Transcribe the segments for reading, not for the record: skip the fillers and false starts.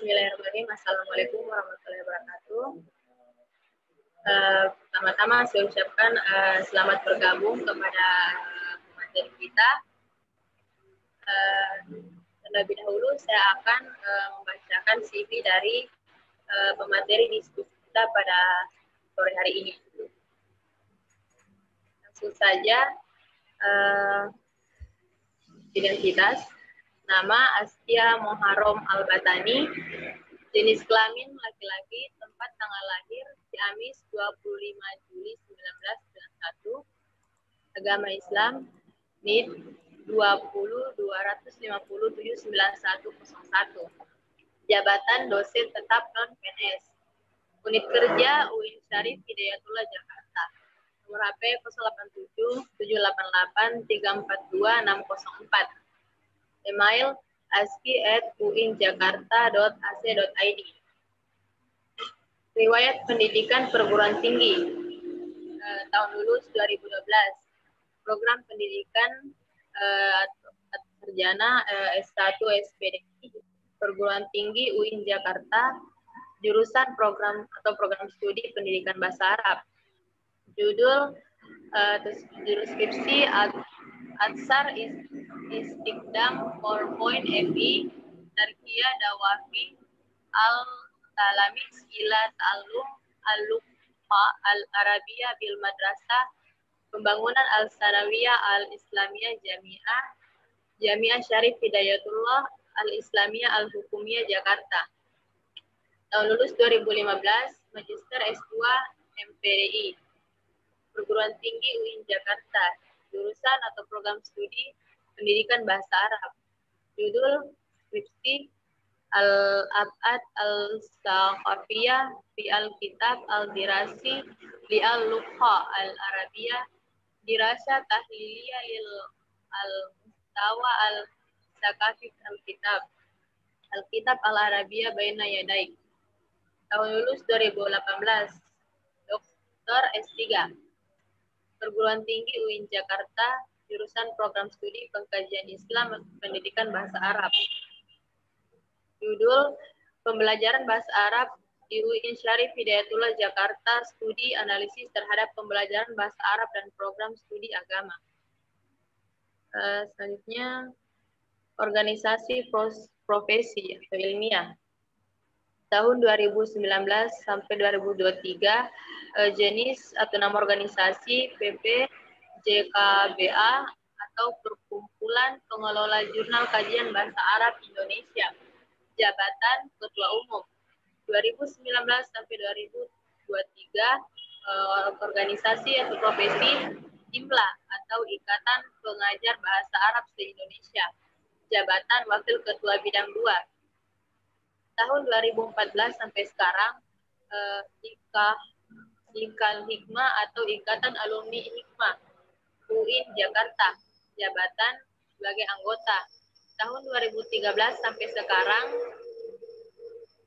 Bismillahirrahmanirrahim. Assalamualaikum warahmatullahi wabarakatuh. Pertama-tama saya ucapkan selamat bergabung kepada materi kita. Terlebih dahulu saya akan membacakan CV dari pemateri diskusi kita pada sore hari ini. Langsung saja, identitas. Nama Astia Muharram Al-Batani, jenis kelamin laki-laki, tempat tanggal lahir Ciamis 25 Juli 1991, agama Islam, NID 20 250 79101, jabatan dosen tetap non-PNS, unit kerja UIN Syarif Hidayatullah Jakarta, nomor HP 087 788 342 604. Email aski@uinjakarta.ac.id. Riwayat pendidikan perguruan tinggi tahun lulus 2012. Program pendidikan sarjana S1 SPDI perguruan tinggi UIN Jakarta, jurusan program atau program studi pendidikan bahasa Arab. Judul skripsi Atsar Istiqdam PowerPoint FI Tarkiyah Dawafi Al-Talamis ila Ta'allum Al-Luqma Al-Arabiyah bil Madrasah Pembangunan Al-Sanawiyah Al-Islamiyah Jami'ah Syarif Hidayatullah Al-Islamiyah Al-Hukumiyah Jakarta. Tahun lulus 2015, Magister S2 MPDI Perguruan Tinggi UIN Jakarta, jurusan atau program studi pendidikan bahasa Arab. Judul skripsi Al-Ab'ad Al-Saqafiyah fi Al-Kitab Al-Dirasi li Al-Luqha Al-Arabiyah Dirasa Tahliliyah Al-Mustawa Al-Saqafi Al-Kitab Al-Arabiyah Baina Yadaik. Tahun lulus 2018, Dr. S3 Perguruan Tinggi UIN Jakarta, jurusan program studi pengkajian Islam pendidikan bahasa Arab. Judul Pembelajaran Bahasa Arab di UIN Syarif Hidayatullah Jakarta, studi analisis terhadap pembelajaran bahasa Arab dan program studi agama. Selanjutnya, organisasi profesi atau ilmiah. Tahun 2019 sampai 2023, jenis atau nama organisasi PPJKBA atau Perkumpulan Pengelola Jurnal Kajian Bahasa Arab Indonesia. Jabatan Ketua Umum 2019 sampai 2023, organisasi atau profesi IMLA atau Ikatan Pengajar Bahasa Arab se-Indonesia. Jabatan Wakil Ketua Bidang 2. Tahun 2014 sampai sekarang, IKAL Hikmah atau Ikatan Alumni Hikmah UIN Jakarta, jabatan sebagai anggota. Tahun 2013 sampai sekarang,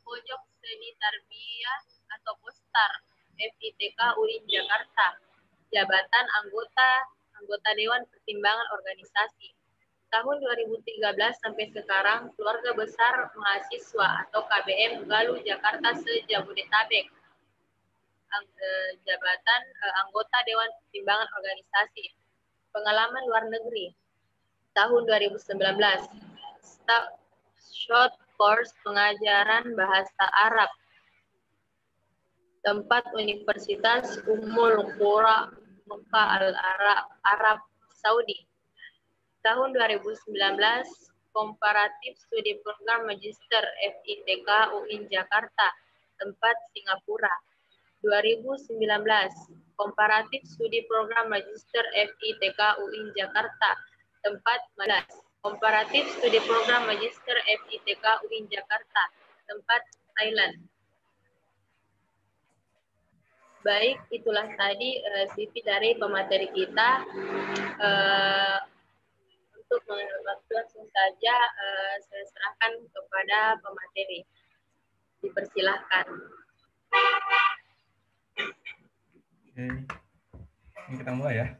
Pojok Seni Tarbiyah atau Postar FITK UIN Jakarta, jabatan anggota Dewan Pertimbangan Organisasi. Tahun 2013 sampai sekarang, Keluarga Besar Mahasiswa atau KBM Galuh Jakarta se-Jabodetabek, jabatan anggota Dewan Pertimbangan Organisasi. Pengalaman luar negeri tahun 2019, short course pengajaran bahasa Arab, tempat Universitas Ummul Qura Mekah Al-Arab Saudi. Tahun 2019, komparatif studi program Magister FITK UIN Jakarta, tempat Singapura. 2019, komparatif studi program Magister FITK UIN Jakarta, tempat Malaysia. Komparatif studi program Magister FITK UIN Jakarta, tempat Thailand. Baik, itulah tadi CV dari pemateri kita. Untuk waktu langsung saja saya serahkan kepada pemateri. Dipersilahkan. Oke, ini kita mulai ya.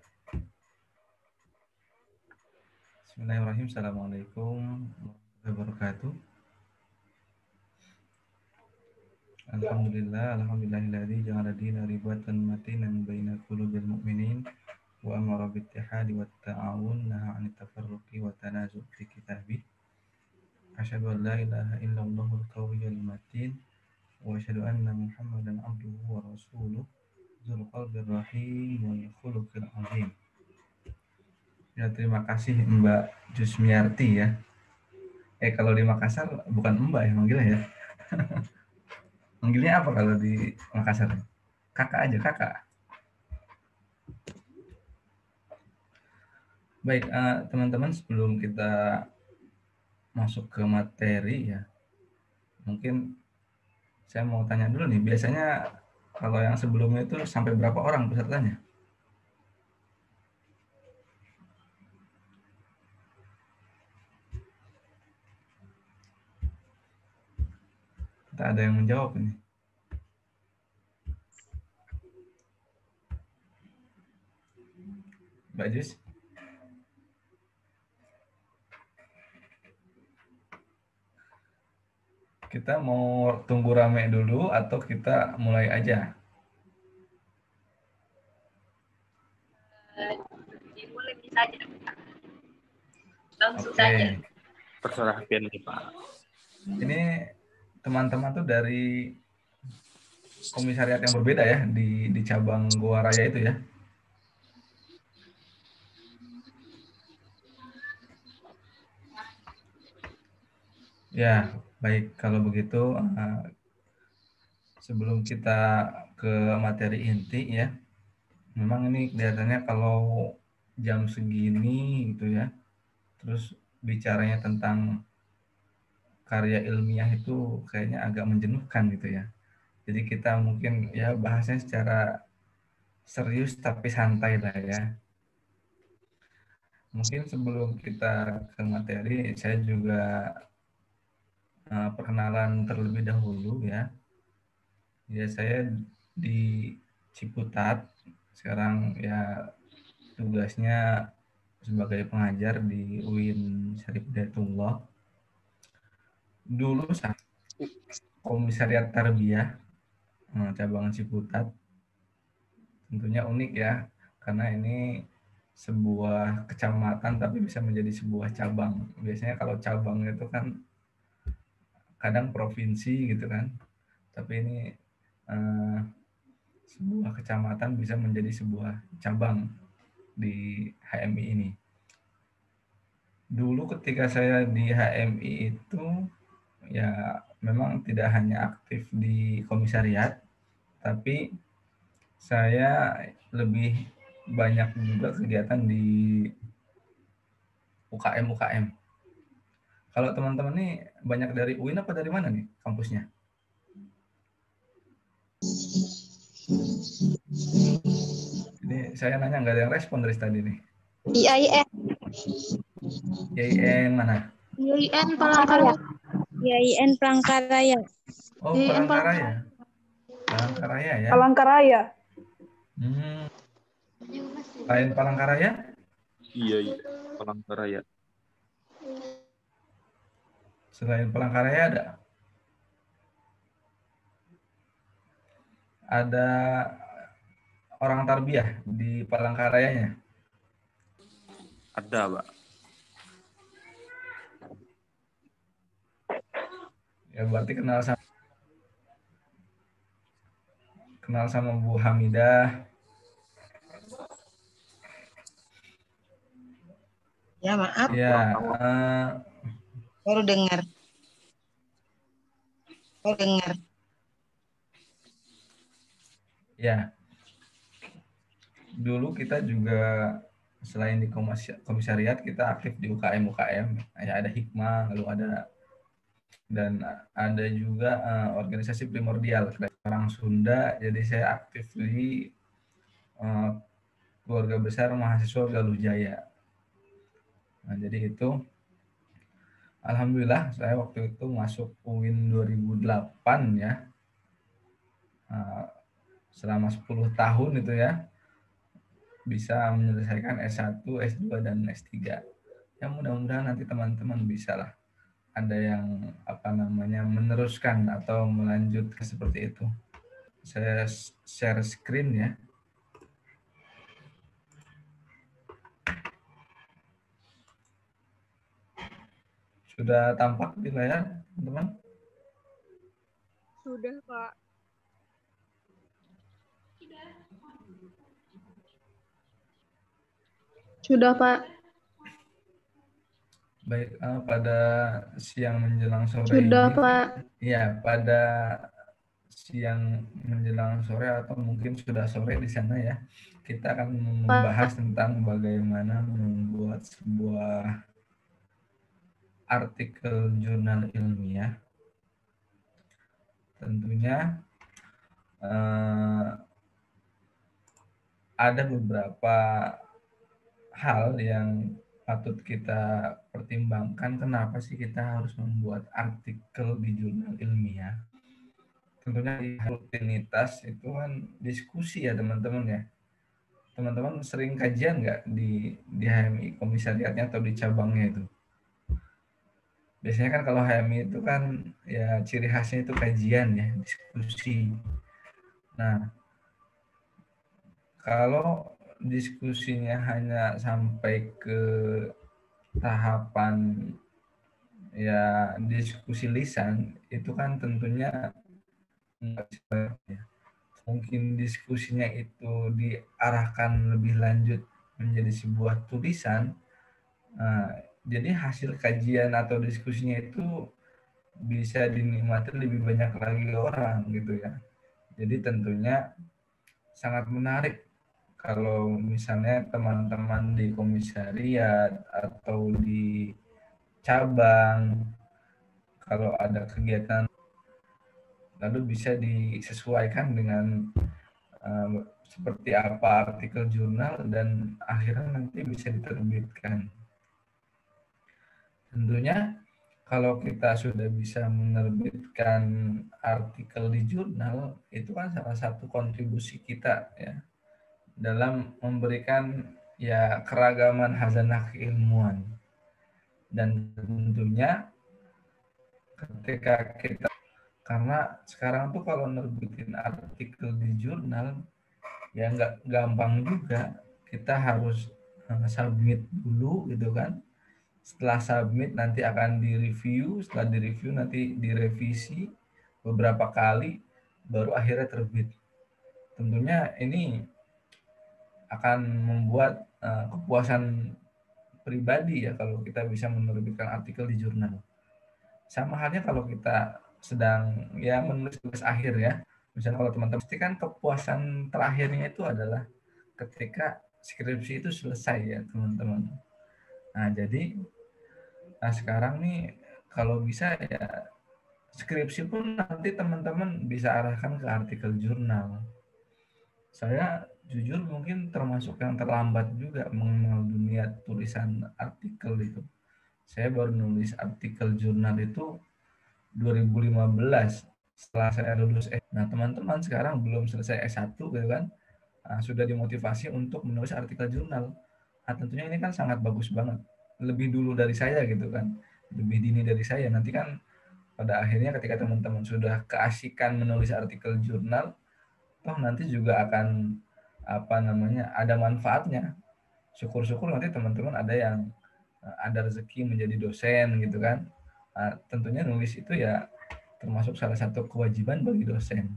Bismillahirrahmanirrahim. Assalamualaikum warahmatullahi wabarakatuh. Alhamdulillahilladzi ja'ala dina ribatan matinan baina qulubil mu'minin wa amara bittihadi wat ta'awun naha 'anit tafarruqi wa tanazu' fi kitabih. Asyhadu an la ilaha illallahul qawiyyul matin wa asyhadu anna Muhammadan abduhu wa rasuluh dzul qalbir rahim wal khuluqil azim. Ya, terima kasih Mbak Jusmiarti ya. Kalau di Makassar bukan Mbak ya manggilnya ya. Manggilnya apa kalau di Makassar? Kakak aja, kakak. Baik, teman-teman, sebelum kita masuk ke materi ya, mungkin saya mau tanya dulu nih, biasanya kalau yang sebelumnya itu sampai berapa orang pesertanya? Kita ada yang menjawab ini. Mbak Jus? Kita mau tunggu rame dulu atau kita mulai aja? Dimulai saja. Langsung saja. Terserah pian nih Pak. Ini teman-teman tuh dari komisariat yang berbeda ya di cabang Goa Raya itu ya. Ya, baik, kalau begitu sebelum kita ke materi inti ya, memang ini kelihatannya kalau jam segini gitu ya, terus bicaranya tentang karya ilmiah itu kayaknya agak menjenuhkan gitu ya. Jadi kita mungkin ya bahasnya secara serius tapi santai lah ya. Mungkin sebelum kita ke materi, saya juga perkenalan terlebih dahulu ya. Ya, saya di Ciputat, sekarang ya tugasnya sebagai pengajar di UIN Syarif Hidayatullah. Dulu saya komisariat Tarbiyah cabang Ciputat. Tentunya unik ya, karena ini sebuah kecamatan tapi bisa menjadi sebuah cabang. Biasanya kalau cabang itu kan kadang provinsi gitu kan, tapi ini sebuah kecamatan bisa menjadi sebuah cabang di HMI ini. Dulu ketika saya di HMI itu ya memang tidak hanya aktif di komisariat, tapi saya lebih banyak juga kegiatan di UKM. Kalau teman-teman nih banyak dari UIN apa dari mana nih kampusnya? Ini saya nanya nggak ada yang respon dari tadi nih. IAIN. IAIN mana? IAIN Palangkaraya. IAIN Palangkaraya. Oh, Palangkaraya. Palangkaraya ya. Palangkaraya. Lain Palangkaraya? Iya, Palangkaraya. Selain Palangkaraya ada? Ada orang tarbiyah di Palangkarayanya? Ada, Pak. Ya berarti kenal sama Bu Hamidah. Ya, maaf. Ya, Baru dengar. Ya. Dulu kita juga selain di komisariat kita aktif di UKM. Ya, ada Hikmah, lalu ada juga organisasi primordial orang Sunda. Jadi saya aktif di keluarga besar mahasiswa Galuh Jaya. Nah, jadi itu alhamdulillah saya waktu itu masuk UIN 2008 ya. Selama 10 tahun itu ya bisa menyelesaikan S1, S2 dan S3. Ya mudah-mudahan nanti teman-teman bisa lah ada yang meneruskan atau melanjutkan seperti itu. Saya share screen ya. Sudah tampak di layar, teman-teman? Sudah, Pak. Sudah, Pak. Baik, pada siang menjelang sore Sudah, ini, Pak. ya pada siang menjelang sore atau mungkin sudah sore di sana ya, kita akan membahas tentang bagaimana membuat sebuah artikel jurnal ilmiah. Tentunya ada beberapa hal yang patut kita pertimbangkan kenapa sih kita harus membuat artikel di jurnal ilmiah. Tentunya rutinitas itu kan diskusi ya teman-teman ya. Teman-teman sering kajian nggak di HMI komisariatnya atau di cabangnya itu? Biasanya kan kalau HMI itu kan ya ciri khasnya itu kajian ya, diskusi. Nah, kalau diskusinya hanya sampai ke tahapan ya diskusi lisan, itu kan tentunya enggak bisa ya. Mungkin diskusinya itu diarahkan lebih lanjut menjadi sebuah tulisan. Nah, jadi hasil kajian atau diskusinya itu bisa dinikmati lebih banyak lagi orang gitu ya. Jadi tentunya sangat menarik kalau misalnya teman-teman di komisariat atau di cabang, kalau ada kegiatan lalu bisa disesuaikan dengan seperti apa artikel jurnal dan akhirnya nanti bisa diterbitkan. Tentunya kalau kita sudah bisa menerbitkan artikel di jurnal, itu kan salah satu kontribusi kita ya dalam memberikan ya keragaman khazanah keilmuan. Dan tentunya ketika kita, karena sekarang tuh kalau nerbitin artikel di jurnal ya nggak gampang juga, kita harus submit dulu gitu kan. Setelah submit nanti akan direview, setelah direview nanti direvisi beberapa kali baru akhirnya terbit. Tentunya ini akan membuat kepuasan pribadi ya kalau kita bisa menerbitkan artikel di jurnal. Sama halnya kalau kita sedang ya menulis tugas akhir ya. Misalnya kalau teman-teman pasti kan kepuasan terakhirnya itu adalah ketika skripsi itu selesai ya teman-teman. Nah jadi sekarang nih kalau bisa ya skripsi pun nanti teman-teman bisa arahkan ke artikel jurnal. Saya jujur mungkin termasuk yang terlambat juga mengenal dunia tulisan artikel itu. Saya baru nulis artikel jurnal itu 2015 setelah saya lulus. Nah teman-teman sekarang belum selesai S1 gitu kan, sudah dimotivasi untuk menulis artikel jurnal. Nah tentunya ini kan sangat bagus banget. Lebih dulu dari saya gitu kan, lebih dini dari saya. Nanti kan pada akhirnya ketika teman-teman sudah keasikan menulis artikel jurnal, toh nanti juga akan ada manfaatnya. Syukur-syukur nanti teman-teman ada yang ada rezeki menjadi dosen gitu kan. Tentunya nulis itu ya termasuk salah satu kewajiban bagi dosen.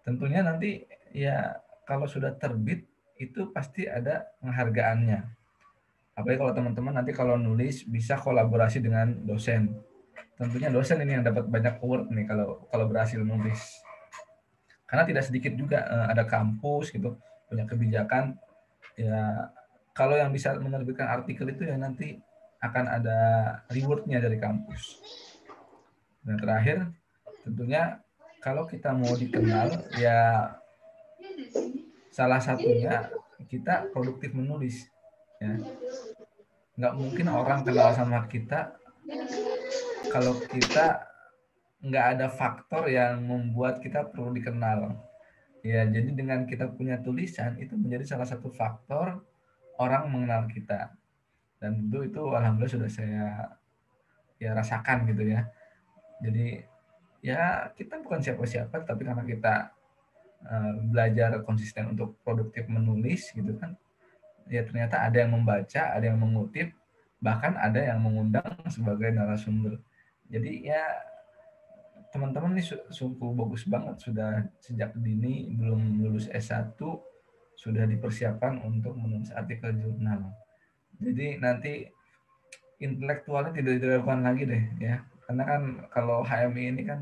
Tentunya nanti ya kalau sudah terbit itu pasti ada penghargaannya. Apalagi kalau teman-teman nanti kalau nulis bisa kolaborasi dengan dosen. Tentunya dosen ini yang dapat banyak award nih kalau berhasil nulis. Karena tidak sedikit juga ada kampus gitu punya kebijakan ya, kalau yang bisa menerbitkan artikel itu ya nanti akan ada rewardnya dari kampus. Dan terakhir tentunya kalau kita mau dikenal ya salah satunya kita produktif menulis ya. Nggak mungkin orang kenal sama kita kalau kita nggak ada faktor yang membuat kita perlu dikenal. Ya, jadi dengan kita punya tulisan itu menjadi salah satu faktor orang mengenal kita. Dan tentu itu alhamdulillah sudah saya ya rasakan gitu ya. Jadi ya kita bukan siapa-siapa, tapi karena kita belajar konsisten untuk produktif menulis gitu kan, ya ternyata ada yang membaca, ada yang mengutip, bahkan ada yang mengundang sebagai narasumber. Jadi ya teman-teman ini sungguh bagus banget, sudah sejak dini belum lulus S1 sudah dipersiapkan untuk menulis artikel jurnal. Jadi nanti intelektualnya tidak diragukan lagi deh ya, karena kan kalau HMI ini kan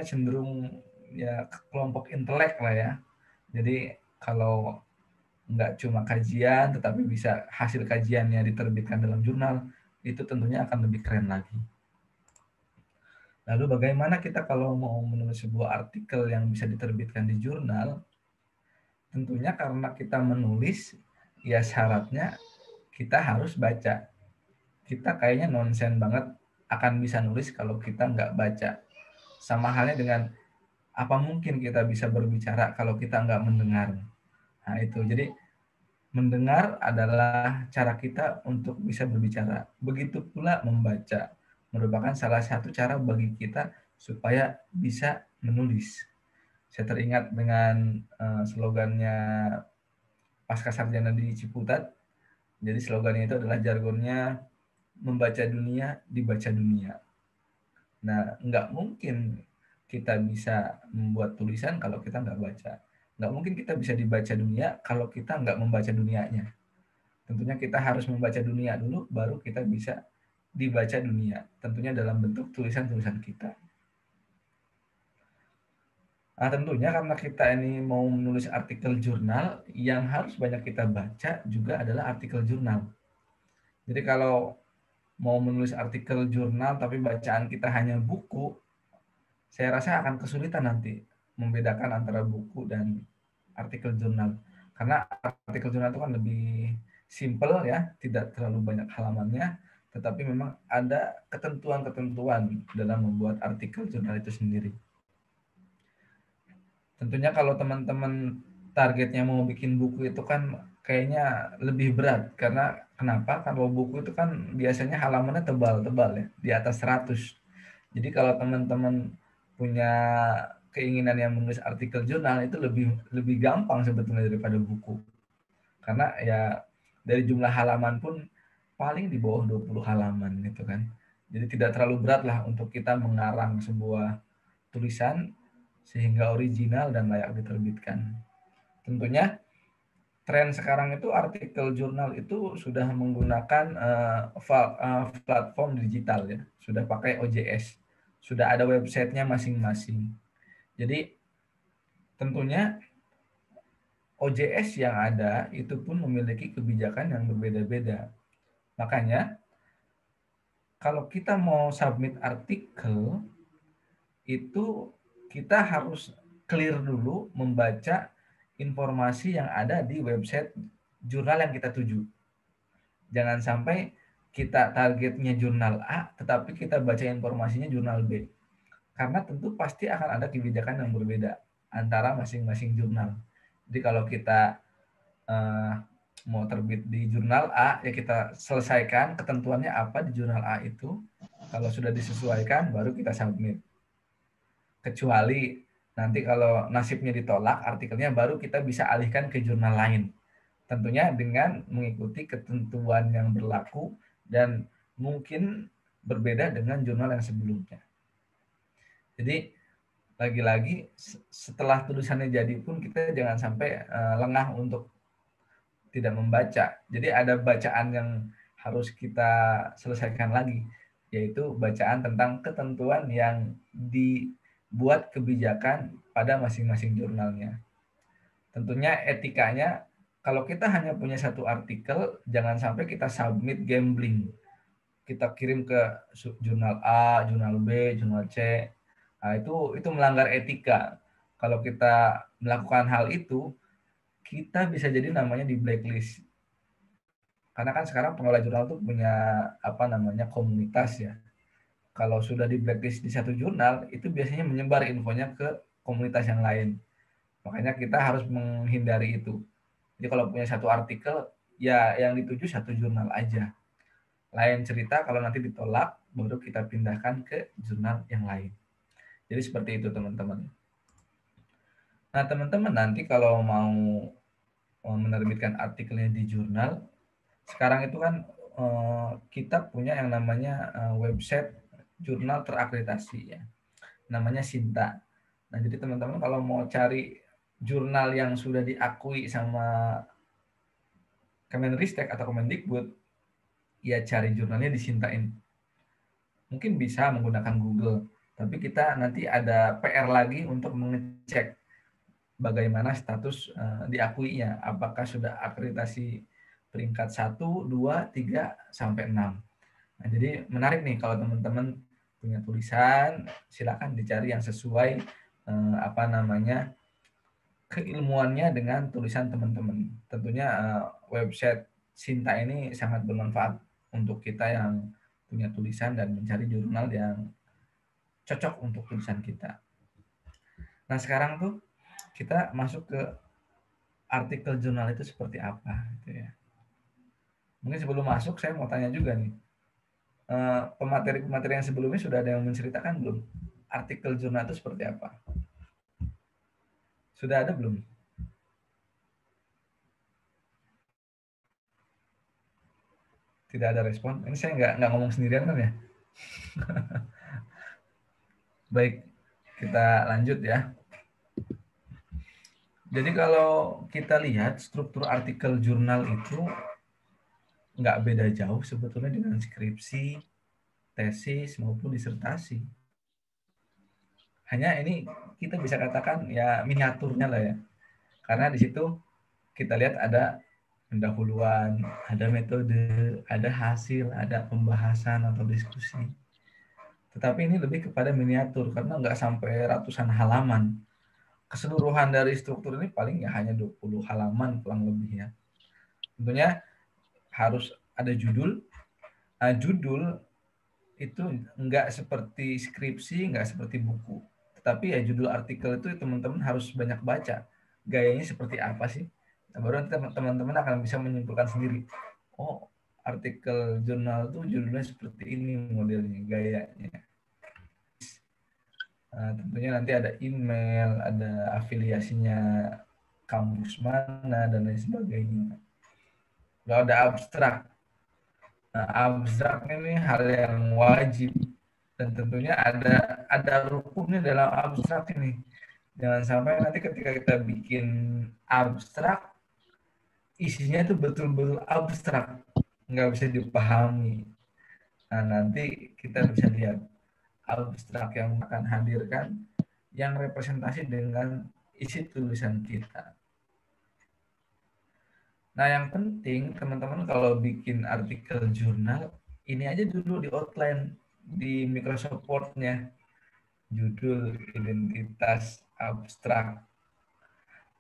cenderung ya kelompok intelek lah ya. Jadi kalau nggak cuma kajian tetapi bisa hasil kajiannya diterbitkan dalam jurnal, itu tentunya akan lebih keren lagi. Lalu bagaimana kita kalau mau menulis sebuah artikel yang bisa diterbitkan di jurnal? Tentunya karena kita menulis, ya syaratnya kita harus baca. Kita kayaknya nonsen banget akan bisa nulis kalau kita nggak baca. Sama halnya dengan apa mungkin kita bisa berbicara kalau kita nggak mendengar. Nah itu, jadi mendengar adalah cara kita untuk bisa berbicara. Begitu pula membaca merupakan salah satu cara bagi kita supaya bisa menulis. Saya teringat dengan slogannya Pasca Sarjana di Ciputat. Jadi slogannya itu adalah jargonnya membaca dunia, dibaca dunia. Nah, nggak mungkin kita bisa membuat tulisan kalau kita nggak baca. Nggak mungkin kita bisa dibaca dunia kalau kita nggak membaca dunianya. Tentunya kita harus membaca dunia dulu, baru kita bisa dibaca dunia. Tentunya dalam bentuk tulisan-tulisan kita. Nah, tentunya karena kita ini mau menulis artikel jurnal, yang harus banyak kita baca juga adalah artikel jurnal. Jadi kalau mau menulis artikel jurnal tapi bacaan kita hanya buku, saya rasa akan kesulitan nanti membedakan antara buku dan artikel jurnal. Karena artikel jurnal itu kan lebih simple ya, tidak terlalu banyak halamannya, tetapi memang ada ketentuan-ketentuan dalam membuat artikel jurnal itu sendiri. Tentunya kalau teman-teman targetnya mau bikin buku itu kan kayaknya lebih berat. Karena kenapa? Kalau buku itu kan biasanya halamannya tebal-tebal ya, di atas 100. Jadi kalau teman-teman punya keinginan yang menulis artikel jurnal itu lebih gampang sebetulnya daripada buku. Karena ya dari jumlah halaman pun paling di bawah 20 halaman gitu kan. Jadi tidak terlalu berat lah untuk kita mengarang sebuah tulisan sehingga original dan layak diterbitkan. Tentunya tren sekarang itu artikel jurnal itu sudah menggunakan platform digital ya, sudah pakai OJS, sudah ada websitenya masing-masing. Jadi tentunya OJS yang ada itu pun memiliki kebijakan yang berbeda-beda. Makanya kalau kita mau submit artikel itu kita harus clear dulu membaca informasi yang ada di website jurnal yang kita tuju. Jangan sampai kita targetnya jurnal A, tetapi kita baca informasinya jurnal B. Karena tentu pasti akan ada kebijakan yang berbeda antara masing-masing jurnal. Jadi kalau kita mau terbit di jurnal A, ya kita selesaikan ketentuannya apa di jurnal A itu. Kalau sudah disesuaikan, baru kita submit. Kecuali nanti kalau nasibnya ditolak, artikelnya baru kita bisa alihkan ke jurnal lain. Tentunya dengan mengikuti ketentuan yang berlaku dan mungkin berbeda dengan jurnal yang sebelumnya. Jadi lagi-lagi setelah tulisannya jadi pun kita jangan sampai lengah untuk tidak membaca. Jadi ada bacaan yang harus kita selesaikan lagi, yaitu bacaan tentang ketentuan yang dibuat kebijakan pada masing-masing jurnalnya. Tentunya etikanya, kalau kita hanya punya satu artikel, jangan sampai kita submit gambling. Kita kirim ke jurnal A, jurnal B, jurnal C. Nah, itu melanggar etika. Kalau kita melakukan hal itu, kita bisa jadi namanya di blacklist. Karena kan sekarang pengelola jurnal tuh punya komunitas ya. Kalau sudah di blacklist di satu jurnal, itu biasanya menyebar infonya ke komunitas yang lain. Makanya kita harus menghindari itu. Jadi kalau punya satu artikel, ya yang dituju satu jurnal aja. Lain cerita kalau nanti ditolak, baru kita pindahkan ke jurnal yang lain. Jadi seperti itu teman-teman. Nah teman-teman nanti kalau mau menerbitkan artikelnya di jurnal, sekarang itu kan kita punya yang namanya website jurnal terakreditasi ya, namanya Sinta. Nah jadi teman-teman kalau mau cari jurnal yang sudah diakui sama Kemenristek atau Kemendikbud, ya cari jurnalnya di Sintain. Mungkin bisa menggunakan Google, tapi kita nanti ada PR lagi untuk mengecek bagaimana status diakuinya, apakah sudah akreditasi peringkat 1, 2, 3, sampai 6. Nah, jadi menarik nih kalau teman-teman punya tulisan, silakan dicari yang sesuai keilmuannya dengan tulisan teman-teman. Tentunya website Sinta ini sangat bermanfaat untuk kita yang punya tulisan dan mencari jurnal yang cocok untuk tulisan kita. Nah, sekarang tuh kita masuk ke artikel jurnal itu seperti apa gitu ya. Mungkin sebelum masuk saya mau tanya juga nih. Pemateri-pemateri yang sebelumnya sudah ada yang menceritakan belum? Artikel jurnal itu seperti apa? Sudah ada belum? Tidak ada respon. Ini saya nggak ngomong sendirian kan ya? Baik, kita lanjut ya. Jadi kalau kita lihat struktur artikel jurnal itu nggak beda jauh sebetulnya dengan skripsi, tesis, maupun disertasi. Hanya ini kita bisa katakan ya miniaturnya lah ya. Karena di situ kita lihat ada pendahuluan, ada metode, ada hasil, ada pembahasan atau diskusi. Tetapi ini lebih kepada miniatur karena nggak sampai ratusan halaman. Keseluruhan dari struktur ini paling ya hanya 20 halaman kurang lebih ya. Tentunya harus ada judul. Nah, judul itu nggak seperti skripsi, nggak seperti buku. Tetapi ya judul artikel itu teman-teman harus banyak baca. Gayanya seperti apa sih? Nah, baru nanti teman-teman akan bisa menyimpulkan sendiri. Oh, artikel jurnal itu judulnya seperti ini modelnya, gayanya. Nah, tentunya nanti ada email, ada afiliasinya kampus mana, dan lain sebagainya. Lalu ada abstrak. Nah, abstrak ini hal yang wajib. Dan tentunya ada rukunnya dalam abstrak ini. Jangan sampai nanti ketika kita bikin abstrak, isinya itu betul-betul abstrak. Nggak bisa dipahami. Nah, nanti kita bisa lihat abstrak yang akan hadirkan yang representasi dengan isi tulisan kita. Nah, yang penting teman-teman kalau bikin artikel jurnal, ini aja dulu di outline di Microsoft Word-nya. Judul, identitas, abstrak.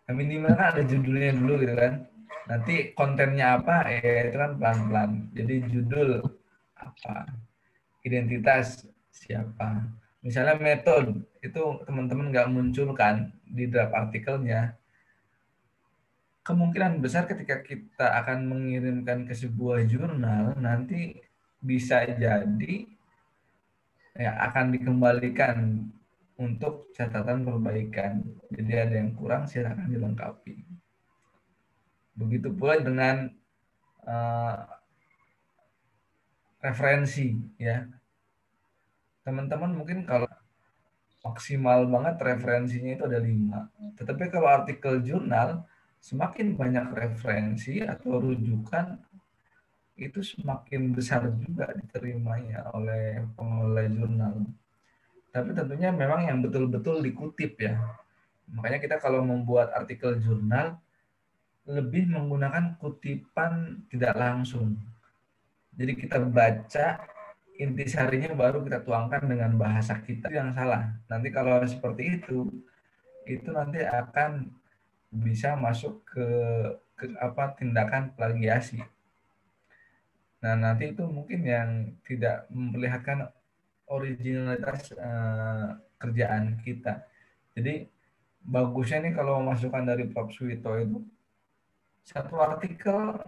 Nah, minimal kan ada judulnya dulu gitu kan. Nanti kontennya apa, itu kan pelan-pelan. Jadi judul apa, identitas siapa. Misalnya metode, itu teman-teman nggak munculkan di draft artikelnya. Kemungkinan besar ketika kita akan mengirimkan ke sebuah jurnal, nanti bisa jadi ya, akan dikembalikan untuk catatan perbaikan. Jadi ada yang kurang, silakan dilengkapi. Begitu pula dengan referensi, ya. Teman-teman mungkin kalau maksimal banget referensinya itu ada 5. Tetapi kalau artikel jurnal, semakin banyak referensi atau rujukan, itu semakin besar juga diterimanya oleh pengelola jurnal. Tapi tentunya memang yang betul-betul dikutip ya. Makanya kita kalau membuat artikel jurnal, lebih menggunakan kutipan tidak langsung. Jadi kita baca, intisarinya baru kita tuangkan dengan bahasa kita. Itu yang salah. Nanti kalau seperti itu nanti akan bisa masuk ke tindakan plagiasi. Nah, nanti itu mungkin yang tidak memperlihatkan originalitas kerjaan kita. Jadi bagusnya nih kalau masukan dari Prof. Suwito itu satu artikel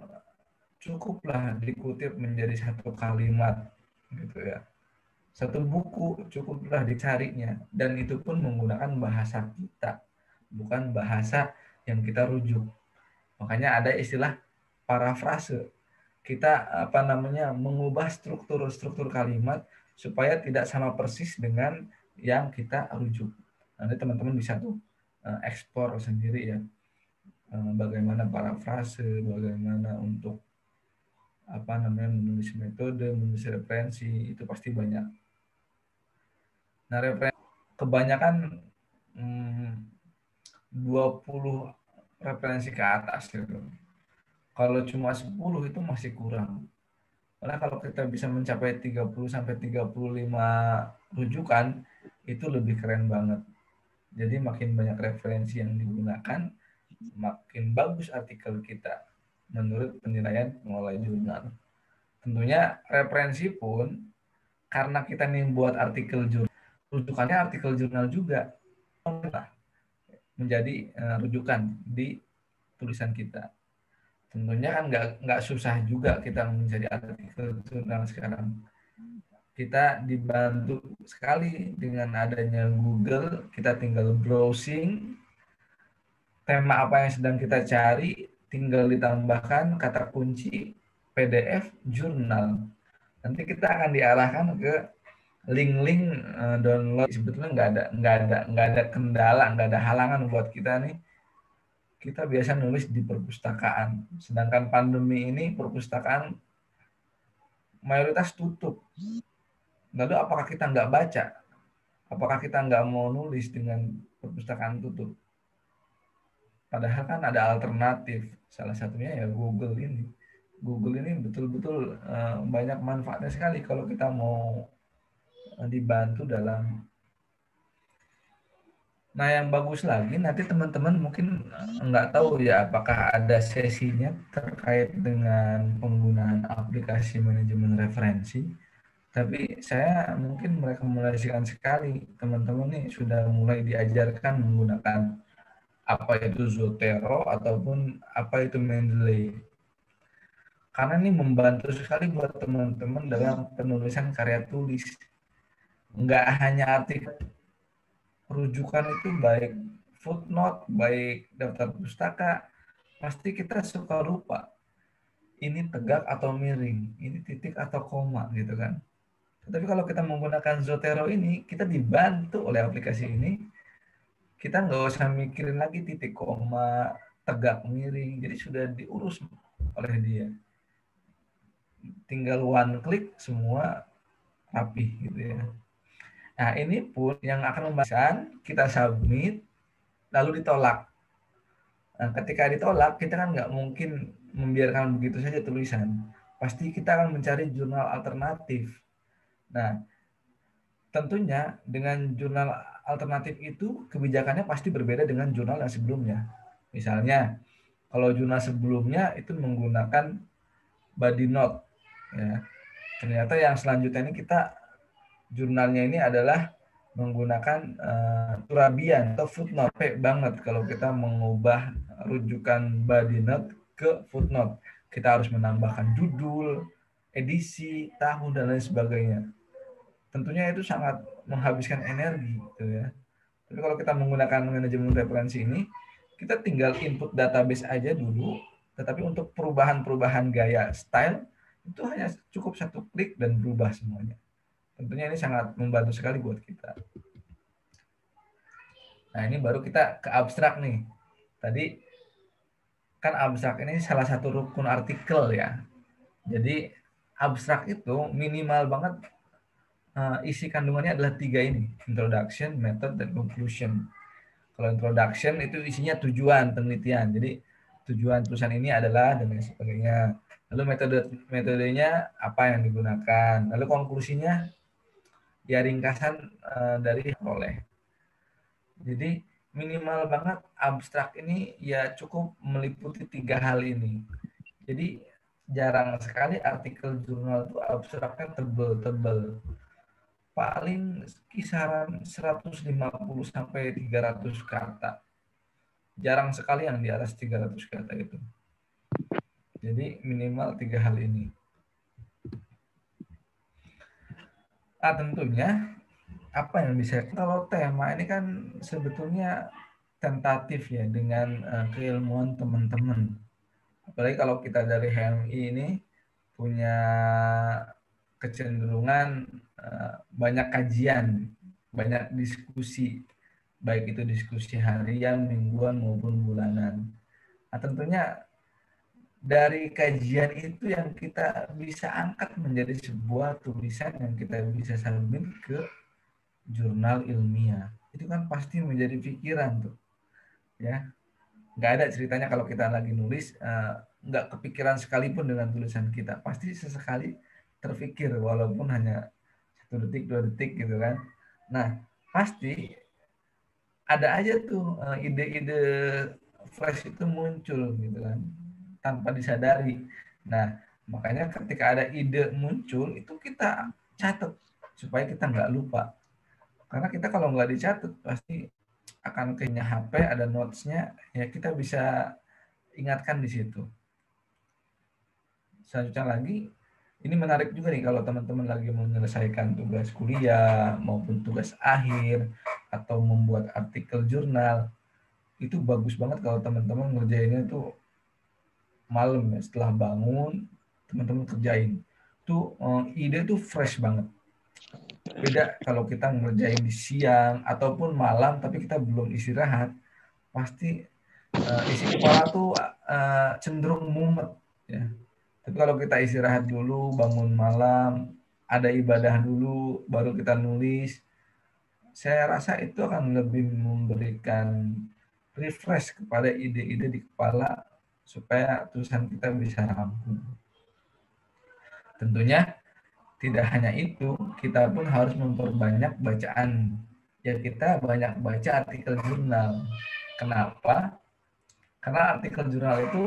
cukuplah dikutip menjadi satu kalimat gitu ya. Satu buku cukuplah dicarinya, dan itu pun menggunakan bahasa kita, bukan bahasa yang kita rujuk. Makanya ada istilah parafrase. Kita mengubah struktur kalimat supaya tidak sama persis dengan yang kita rujuk. Nanti teman-teman bisa tuh ekspor sendiri ya, bagaimana parafrase, bagaimana untuk menulis metode, menulis referensi, itu pasti banyak. Nah, referensi kebanyakan 20 referensi ke atas gitu. Kalau cuma 10 itu masih kurang. Karena kalau kita bisa mencapai 30 sampai 35 rujukan, itu lebih keren banget. Jadi makin banyak referensi yang digunakan, makin bagus artikel kita menurut penilaian pengelola jurnal. Tentunya referensi pun, karena kita nih buat artikel jurnal, rujukannya artikel jurnal juga menjadi rujukan di tulisan kita. Tentunya kan nggak susah juga kita mencari artikel jurnal sekarang. Kita dibantu sekali dengan adanya Google, kita tinggal browsing tema apa yang sedang kita cari, tinggal ditambahkan kata kunci PDF jurnal. Nanti kita akan diarahkan ke link-link download. Sebetulnya nggak ada kendala, nggak ada halangan buat kita nih. Kita biasa nulis di perpustakaan, sedangkan pandemi ini perpustakaan mayoritas tutup. Lalu apakah kita nggak baca? Apakah kita nggak mau nulis dengan perpustakaan tutup? Padahal kan ada alternatif. Salah satunya ya Google ini. Google ini betul-betul banyak manfaatnya sekali kalau kita mau dibantu dalam. Nah, yang bagus lagi nanti teman-teman mungkin nggak tahu ya apakah ada sesinya terkait dengan penggunaan aplikasi manajemen referensi. Tapi saya mungkin merekomendasikan sekali teman-teman nih sudah mulai diajarkan menggunakan apa itu Zotero ataupun apa itu Mendeley. Karena ini membantu sekali buat teman-teman dalam penulisan karya tulis. Nggak hanya artikel, rujukan itu baik footnote, baik daftar pustaka, pasti kita suka lupa. Ini tegak atau miring, ini titik atau koma gitu kan. Tapi kalau kita menggunakan Zotero ini, kita dibantu oleh aplikasi ini. Kita nggak usah mikirin lagi titik koma, tegak miring, jadi sudah diurus oleh dia. Tinggal one click semua rapi gitu ya. Nah, ini pun yang akan membahasan, kita submit, lalu ditolak. Nah, ketika ditolak, kita kan nggak mungkin membiarkan begitu saja tulisan. Pasti kita akan mencari jurnal alternatif. Nah, tentunya dengan jurnal alternatif itu, kebijakannya pasti berbeda dengan jurnal yang sebelumnya. Misalnya, kalau jurnal sebelumnya itu menggunakan body note. Ya. Ternyata yang selanjutnya ini kita jurnalnya ini adalah menggunakan turabian atau footnote. Capek banget kalau kita mengubah rujukan body note ke footnote. Kita harus menambahkan judul, edisi, tahun, dan lain sebagainya. Tentunya itu sangat menghabiskan energi gitu ya. Tapi kalau kita menggunakan manajemen referensi ini, kita tinggal input database aja dulu, tetapi untuk perubahan-perubahan gaya style itu hanya cukup satu klik dan berubah semuanya. Tentunya ini sangat membantu sekali buat kita. Nah, ini baru kita ke abstrak nih. Tadi kan abstrak ini salah satu rukun artikel ya. Jadi abstrak itu minimal banget isi kandungannya adalah 3 ini. Introduction, method, dan conclusion. Kalau introduction itu isinya tujuan penelitian. Jadi tujuan tulisan ini adalah dan lain sebagainya. Lalu metodenya apa yang digunakan. Lalu konklusinya ya ringkasan dari oleh. Jadi minimal banget abstrak ini ya cukup meliputi 3 hal ini. Jadi jarang sekali artikel jurnal itu abstraknya tebel-tebel. Paling kisaran 150 sampai 300 kata. Jarang sekali yang di atas 300 kata itu. Jadi minimal 3 hal ini. Tentunya apa yang bisa, kalau tema ini kan sebetulnya tentatif ya dengan keilmuan teman-teman. Apalagi kalau kita dari HMI ini punya kecenderungan banyak kajian, banyak diskusi, baik itu diskusi harian, mingguan maupun bulanan. Tentunya dari kajian itu yang kita bisa angkat menjadi sebuah tulisan yang kita bisa submit ke jurnal ilmiah. Itu kan pasti menjadi pikiran tuh, ya. Nggak ada ceritanya kalau kita lagi nulis nggak kepikiran sekalipun dengan tulisan kita, pasti sesekali terpikir walaupun hanya 1 detik 2 detik gitu kan. Nah pasti ada aja tuh ide-ide flash itu muncul gitu kan tanpa disadari. Nah makanya ketika ada ide muncul itu kita catat supaya kita nggak lupa, karena kita kalau nggak dicatat pasti akan kayaknya HP ada notes-nya, ya kita bisa ingatkan di situ. Selanjutnya lagi, ini menarik juga nih kalau teman-teman lagi menyelesaikan tugas kuliah maupun tugas akhir atau membuat artikel jurnal. Itu bagus banget kalau teman-teman ngerjainnya tuh malam ya, setelah bangun teman-teman kerjain. Tuh ide tuh fresh banget. Beda kalau kita ngerjain di siang ataupun malam tapi kita belum istirahat, pasti isi kepala tuh cenderung mumet ya. Tapi kalau kita istirahat dulu, bangun malam, ada ibadah dulu, baru kita nulis, saya rasa itu akan lebih memberikan refresh kepada ide-ide di kepala supaya tulisan kita bisa rampung. Tentunya tidak hanya itu, kita pun harus memperbanyak bacaan. Ya kita banyak baca artikel jurnal. Kenapa? Karena artikel jurnal itu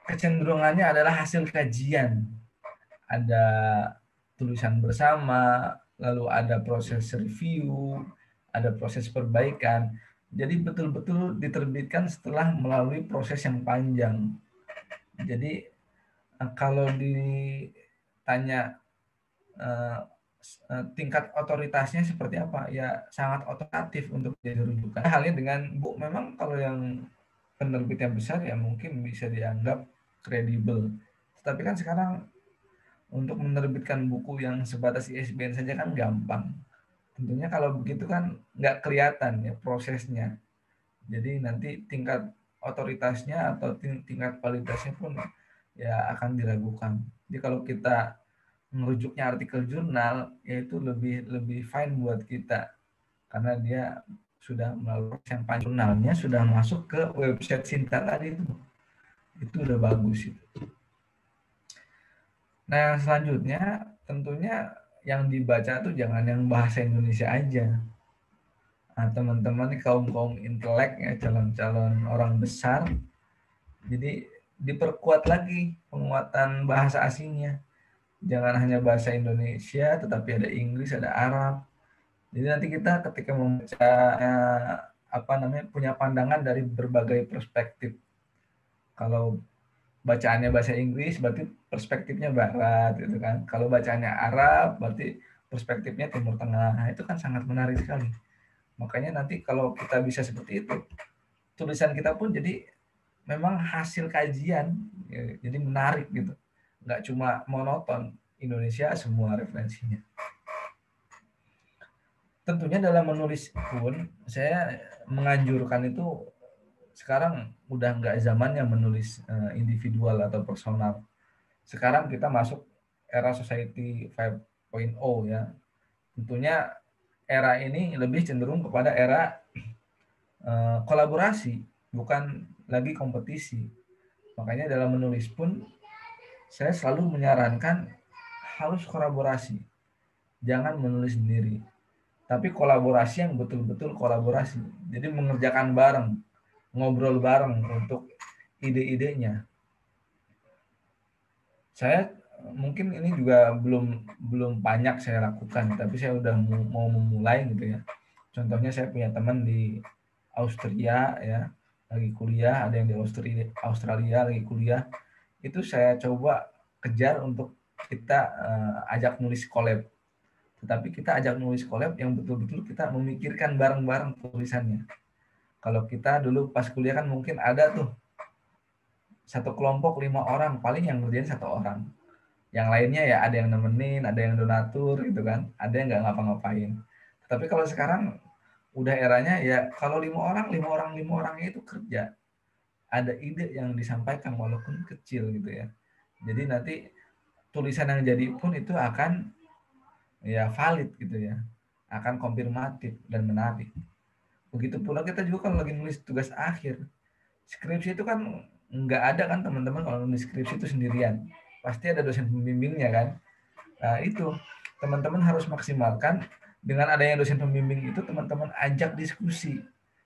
kecenderungannya adalah hasil kajian. Ada tulisan bersama, lalu ada proses review, ada proses perbaikan. Jadi betul-betul diterbitkan setelah melalui proses yang panjang. Jadi kalau ditanya tingkat otoritasnya seperti apa, ya sangat otoritatif untuk jadi rujukan. Halnya dengan Bu, memang kalau yang penerbit yang besar ya mungkin bisa dianggap kredibel. Tapi kan sekarang untuk menerbitkan buku yang sebatas ISBN saja kan gampang. Tentunya kalau begitu kan nggak kelihatan ya prosesnya. Jadi nanti tingkat otoritasnya atau tingkat kualitasnya pun ya akan diragukan. Jadi kalau kita merujuknya artikel jurnal, yaitu lebih fine buat kita karena dia sudah melalui yang panjang, jurnalnya sudah masuk ke website Sinta tadi itu udah bagus itu. Nah selanjutnya tentunya yang dibaca tuh jangan yang bahasa Indonesia aja. Nah, teman-teman kaum intelek ya, calon-calon orang besar, jadi diperkuat lagi penguatan bahasa asingnya. Jangan hanya bahasa Indonesia, tetapi ada Inggris, ada Arab. Jadi nanti kita ketika membaca punya pandangan dari berbagai perspektif. Kalau bacaannya bahasa Inggris, berarti perspektifnya Barat, gitu kan. Kalau bacaannya Arab, berarti perspektifnya Timur Tengah. Nah, itu kan sangat menarik sekali. Makanya nanti kalau kita bisa seperti itu, tulisan kita pun jadi memang hasil kajian, ya, jadi menarik gitu. Nggak cuma monoton, Indonesia semua referensinya. Tentunya dalam menulis pun saya menganjurkan itu sekarang udah nggak zamannya menulis individual atau personal. Sekarang kita masuk era society 5.0 ya. Tentunya era ini lebih cenderung kepada era kolaborasi, bukan lagi kompetisi. Makanya dalam menulis pun saya selalu menyarankan harus kolaborasi. Jangan menulis sendiri. Tapi kolaborasi yang betul-betul kolaborasi. Jadi mengerjakan bareng, ngobrol bareng untuk ide-idenya. Saya mungkin ini juga belum banyak saya lakukan, tapi saya udah mau memulai gitu ya. Contohnya saya punya teman di Austria ya, lagi kuliah, ada yang di Australia lagi kuliah. itu saya coba kejar untuk kita ajak nulis collab. Tetapi kita ajak nulis collab yang betul-betul kita memikirkan bareng-bareng tulisannya. Kalau kita dulu pas kuliah kan mungkin ada tuh satu kelompok 5 orang, paling yang ngerjain 1 orang. Yang lainnya ya ada yang nemenin, ada yang donatur gitu kan, ada yang nggak ngapa-ngapain. Tapi kalau sekarang udah eranya ya kalau 5 orang, 5 orangnya itu kerja. Ada ide yang disampaikan walaupun kecil gitu ya. Jadi nanti tulisan yang jadi pun itu akan ya valid gitu ya. Akan konfirmatif dan menarik. Begitu pula kita juga kalau lagi nulis tugas akhir. Skripsi itu kan nggak ada kan teman-teman kalau nulis skripsi itu sendirian. Pasti ada dosen pembimbingnya kan. Nah itu teman-teman harus maksimalkan dengan adanya dosen pembimbing itu teman-teman ajak diskusi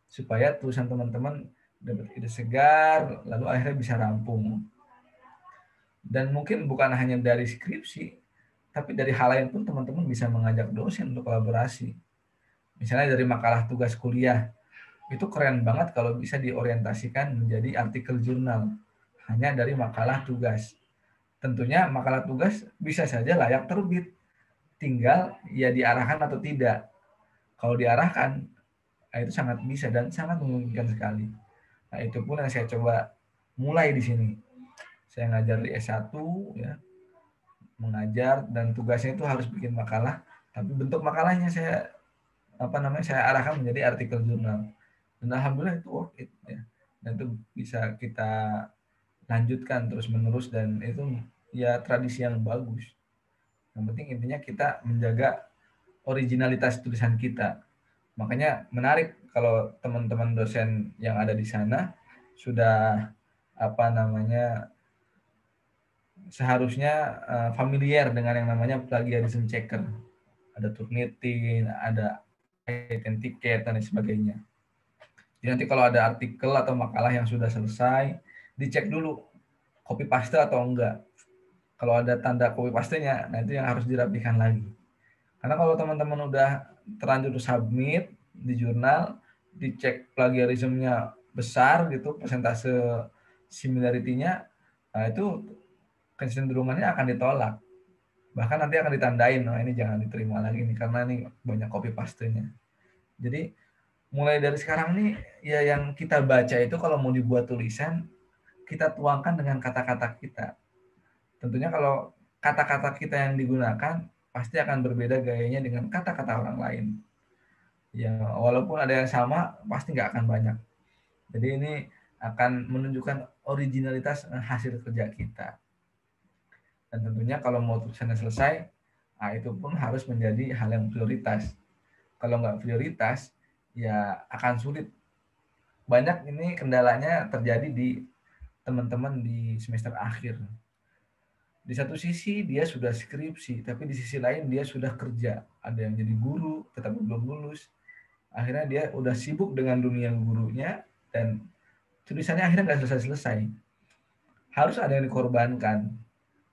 supaya tulisan teman-teman dapat ide segar lalu akhirnya bisa rampung. Dan mungkin bukan hanya dari skripsi, tapi dari hal lain pun teman-teman bisa mengajak dosen untuk kolaborasi. Misalnya dari makalah tugas kuliah, itu keren banget kalau bisa diorientasikan menjadi artikel jurnal hanya dari makalah tugas. Tentunya makalah tugas bisa saja layak terbit, tinggal ya diarahkan atau tidak. Kalau diarahkan, itu sangat bisa dan sangat memungkinkan sekali. Nah itu pun yang saya coba mulai di sini. Saya ngajar di S1 ya, mengajar dan tugasnya itu harus bikin makalah, tapi bentuk makalahnya saya saya arahkan menjadi artikel jurnal. Dan alhamdulillah itu worth it ya. Dan itu bisa kita lanjutkan terus menerus dan itu ya tradisi yang bagus. Yang penting intinya kita menjaga originalitas tulisan kita. Makanya menarik kalau teman-teman dosen yang ada di sana sudah seharusnya familiar dengan yang namanya plagiarism checker. Ada Turnitin, ada Authenticate dan lain sebagainya. Jadi nanti kalau ada artikel atau makalah yang sudah selesai, dicek dulu copy paste atau enggak. Kalau ada tanda copy paste-nya, nah itu yang harus dirapikan lagi. Karena kalau teman-teman udah terlanjur submit di jurnal, dicek plagiarismenya besar gitu, persentase similarity-nya, nah itu kecenderungannya akan ditolak. Bahkan nanti akan ditandain, nah ini jangan diterima lagi nih, karena ini banyak copy paste-nya. Jadi mulai dari sekarang nih, ya yang kita baca itu kalau mau dibuat tulisan, kita tuangkan dengan kata-kata kita. Tentunya kalau kata-kata kita yang digunakan, pasti akan berbeda gayanya dengan kata-kata orang lain. Ya, walaupun ada yang sama, pasti nggak akan banyak. Jadi ini akan menunjukkan originalitas hasil kerja kita. Dan tentunya kalau mau tulisannya selesai, nah itu pun harus menjadi hal yang prioritas. Kalau nggak prioritas, ya akan sulit. Banyak ini kendalanya terjadi di teman-teman di semester akhir. Di satu sisi dia sudah skripsi, tapi di sisi lain dia sudah kerja. Ada yang jadi guru, tetapi belum lulus. Akhirnya dia udah sibuk dengan dunia gurunya, dan tulisannya akhirnya nggak selesai-selesai. Harus ada yang dikorbankan.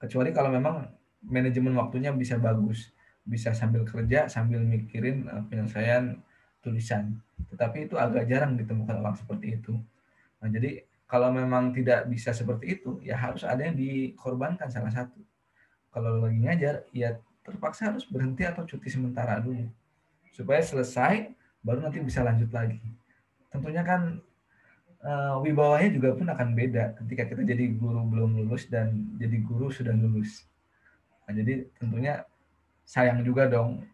Kecuali kalau memang manajemen waktunya bisa bagus. Bisa sambil kerja, sambil mikirin penyelesaian tulisan. Tetapi itu agak jarang ditemukan orang seperti itu. Nah, jadi kalau memang tidak bisa seperti itu, ya harus ada yang dikorbankan salah satu. Kalau lagi ngajar, ya terpaksa harus berhenti atau cuti sementara dulu. Supaya selesai, baru nanti bisa lanjut lagi. Tentunya kan wibawanya juga pun akan beda ketika kita jadi guru belum lulus dan jadi guru sudah lulus. Nah, jadi tentunya sayang juga dong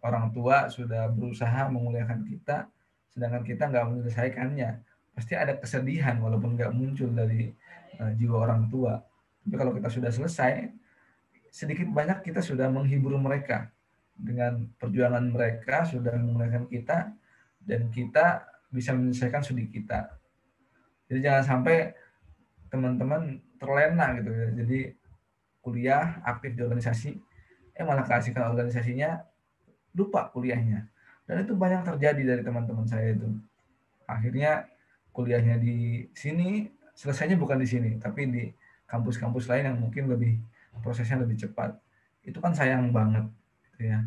orang tua sudah berusaha memuliakan kita, sedangkan kita nggak menyelesaikannya. Pasti ada kesedihan walaupun nggak muncul dari jiwa orang tua. Tapi kalau kita sudah selesai, sedikit banyak kita sudah menghibur mereka dengan perjuangan mereka, sudah memuliakan kita, dan kita bisa menyelesaikan studi kita. Jadi jangan sampai teman-teman terlena gitu ya. Jadi kuliah aktif di organisasi, malah keasikan organisasinya, lupa kuliahnya. Dan itu banyak terjadi dari teman-teman saya itu. Akhirnya kuliahnya di sini, selesainya bukan di sini, tapi di kampus-kampus lain yang mungkin prosesnya lebih cepat. Itu kan sayang banget gitu ya.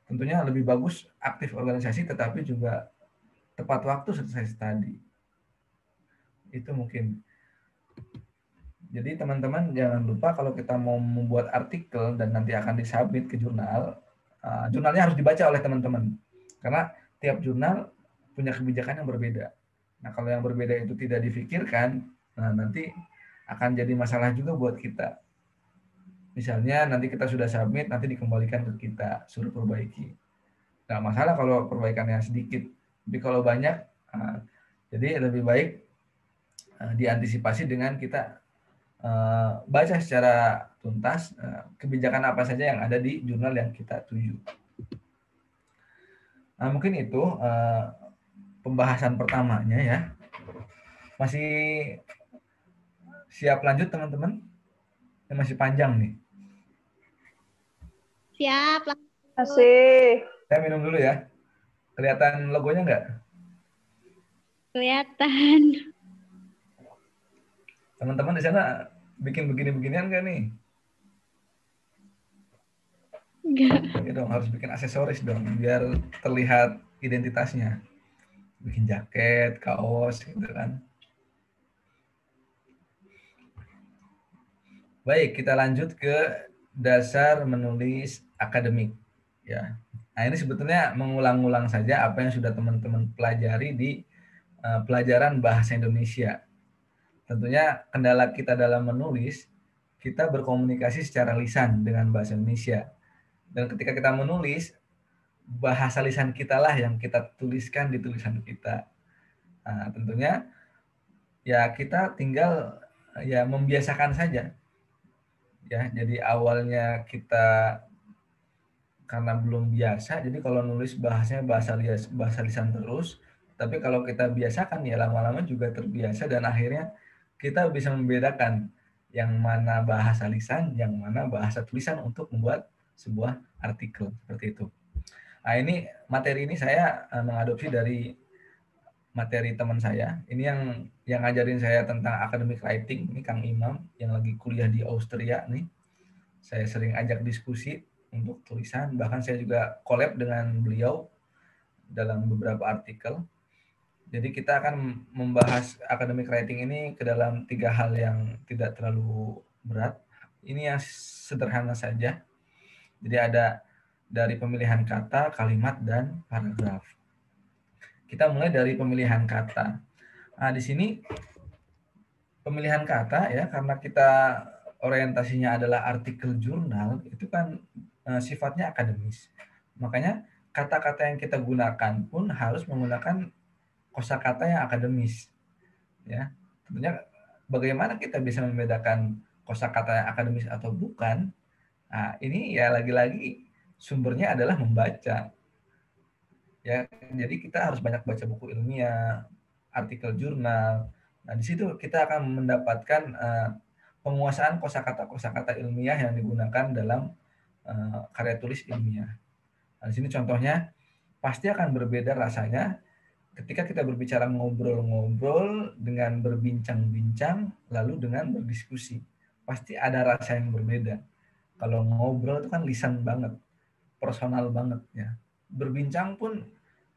Tentunya lebih bagus aktif organisasi tetapi juga tepat waktu selesai studi. Itu mungkin. Jadi teman-teman jangan lupa kalau kita mau membuat artikel dan nanti akan disubmit ke jurnal, jurnalnya harus dibaca oleh teman-teman. Karena tiap jurnal punya kebijakan yang berbeda. Nah, kalau yang berbeda itu tidak difikirkan, nah nanti akan jadi masalah juga buat kita. Misalnya nanti kita sudah submit, nanti dikembalikan ke kita, suruh perbaiki. Nggak masalah kalau perbaikannya sedikit, tapi kalau banyak, jadi lebih baik diantisipasi dengan kita baca secara tuntas kebijakan apa saja yang ada di jurnal yang kita tuju. Nah, mungkin itu pembahasan pertamanya ya. Masih siap lanjut teman-teman? Masih panjang nih. Siap. Masih. Saya minum dulu ya. Kelihatan logonya nggak? Kelihatan. Teman-teman di sana bikin begini-beginian nggak nih? Enggak. Ya dong, harus bikin aksesoris dong, biar terlihat identitasnya. Bikin jaket, kaos, gitu kan. Baik, kita lanjut ke dasar menulis akademik. Ya. Nah, ini sebetulnya mengulang-ulang saja apa yang sudah teman-teman pelajari di pelajaran bahasa Indonesia. Tentunya kendala kita dalam menulis, kita berkomunikasi secara lisan dengan bahasa Indonesia. Dan ketika kita menulis, bahasa lisan kita lah yang kita tuliskan di tulisan kita. Nah, tentunya ya kita tinggal ya membiasakan saja. Ya, jadi awalnya kita karena belum biasa, jadi kalau nulis bahasanya bahasa lisan terus, tapi kalau kita biasakan ya lama-lama juga terbiasa dan akhirnya kita bisa membedakan yang mana bahasa lisan, yang mana bahasa tulisan untuk membuat sebuah artikel seperti itu. Nah, ini materi ini saya mengadopsi dari materi teman saya. Ini yang ngajarin saya tentang academic writing, ini Kang Imam yang lagi kuliah di Austria nih. Saya sering ajak diskusi untuk tulisan, bahkan saya juga collab dengan beliau dalam beberapa artikel. Jadi kita akan membahas academic writing ini ke dalam 3 hal yang tidak terlalu berat. Ini yang sederhana saja. Jadi ada dari pemilihan kata, kalimat, dan paragraf. Kita mulai dari pemilihan kata. Nah, di sini pemilihan kata ya, karena kita orientasinya adalah artikel jurnal, itu kan sifatnya akademis. Makanya kata-kata yang kita gunakan pun harus menggunakan kosakata yang akademis. Ya, tentunya bagaimana kita bisa membedakan kosakata yang akademis atau bukan? Nah, ini ya lagi-lagi sumbernya adalah membaca. Ya, jadi kita harus banyak baca buku ilmiah, artikel jurnal. Nah, di situ kita akan mendapatkan penguasaan kosakata ilmiah yang digunakan dalam karya tulis ilmiah. Nah, di sini contohnya pasti akan berbeda rasanya ketika kita berbicara ngobrol-ngobrol dengan berbincang-bincang lalu dengan berdiskusi. Pasti ada rasa yang berbeda. Kalau ngobrol itu kan lisan banget, personal banget ya. Berbincang pun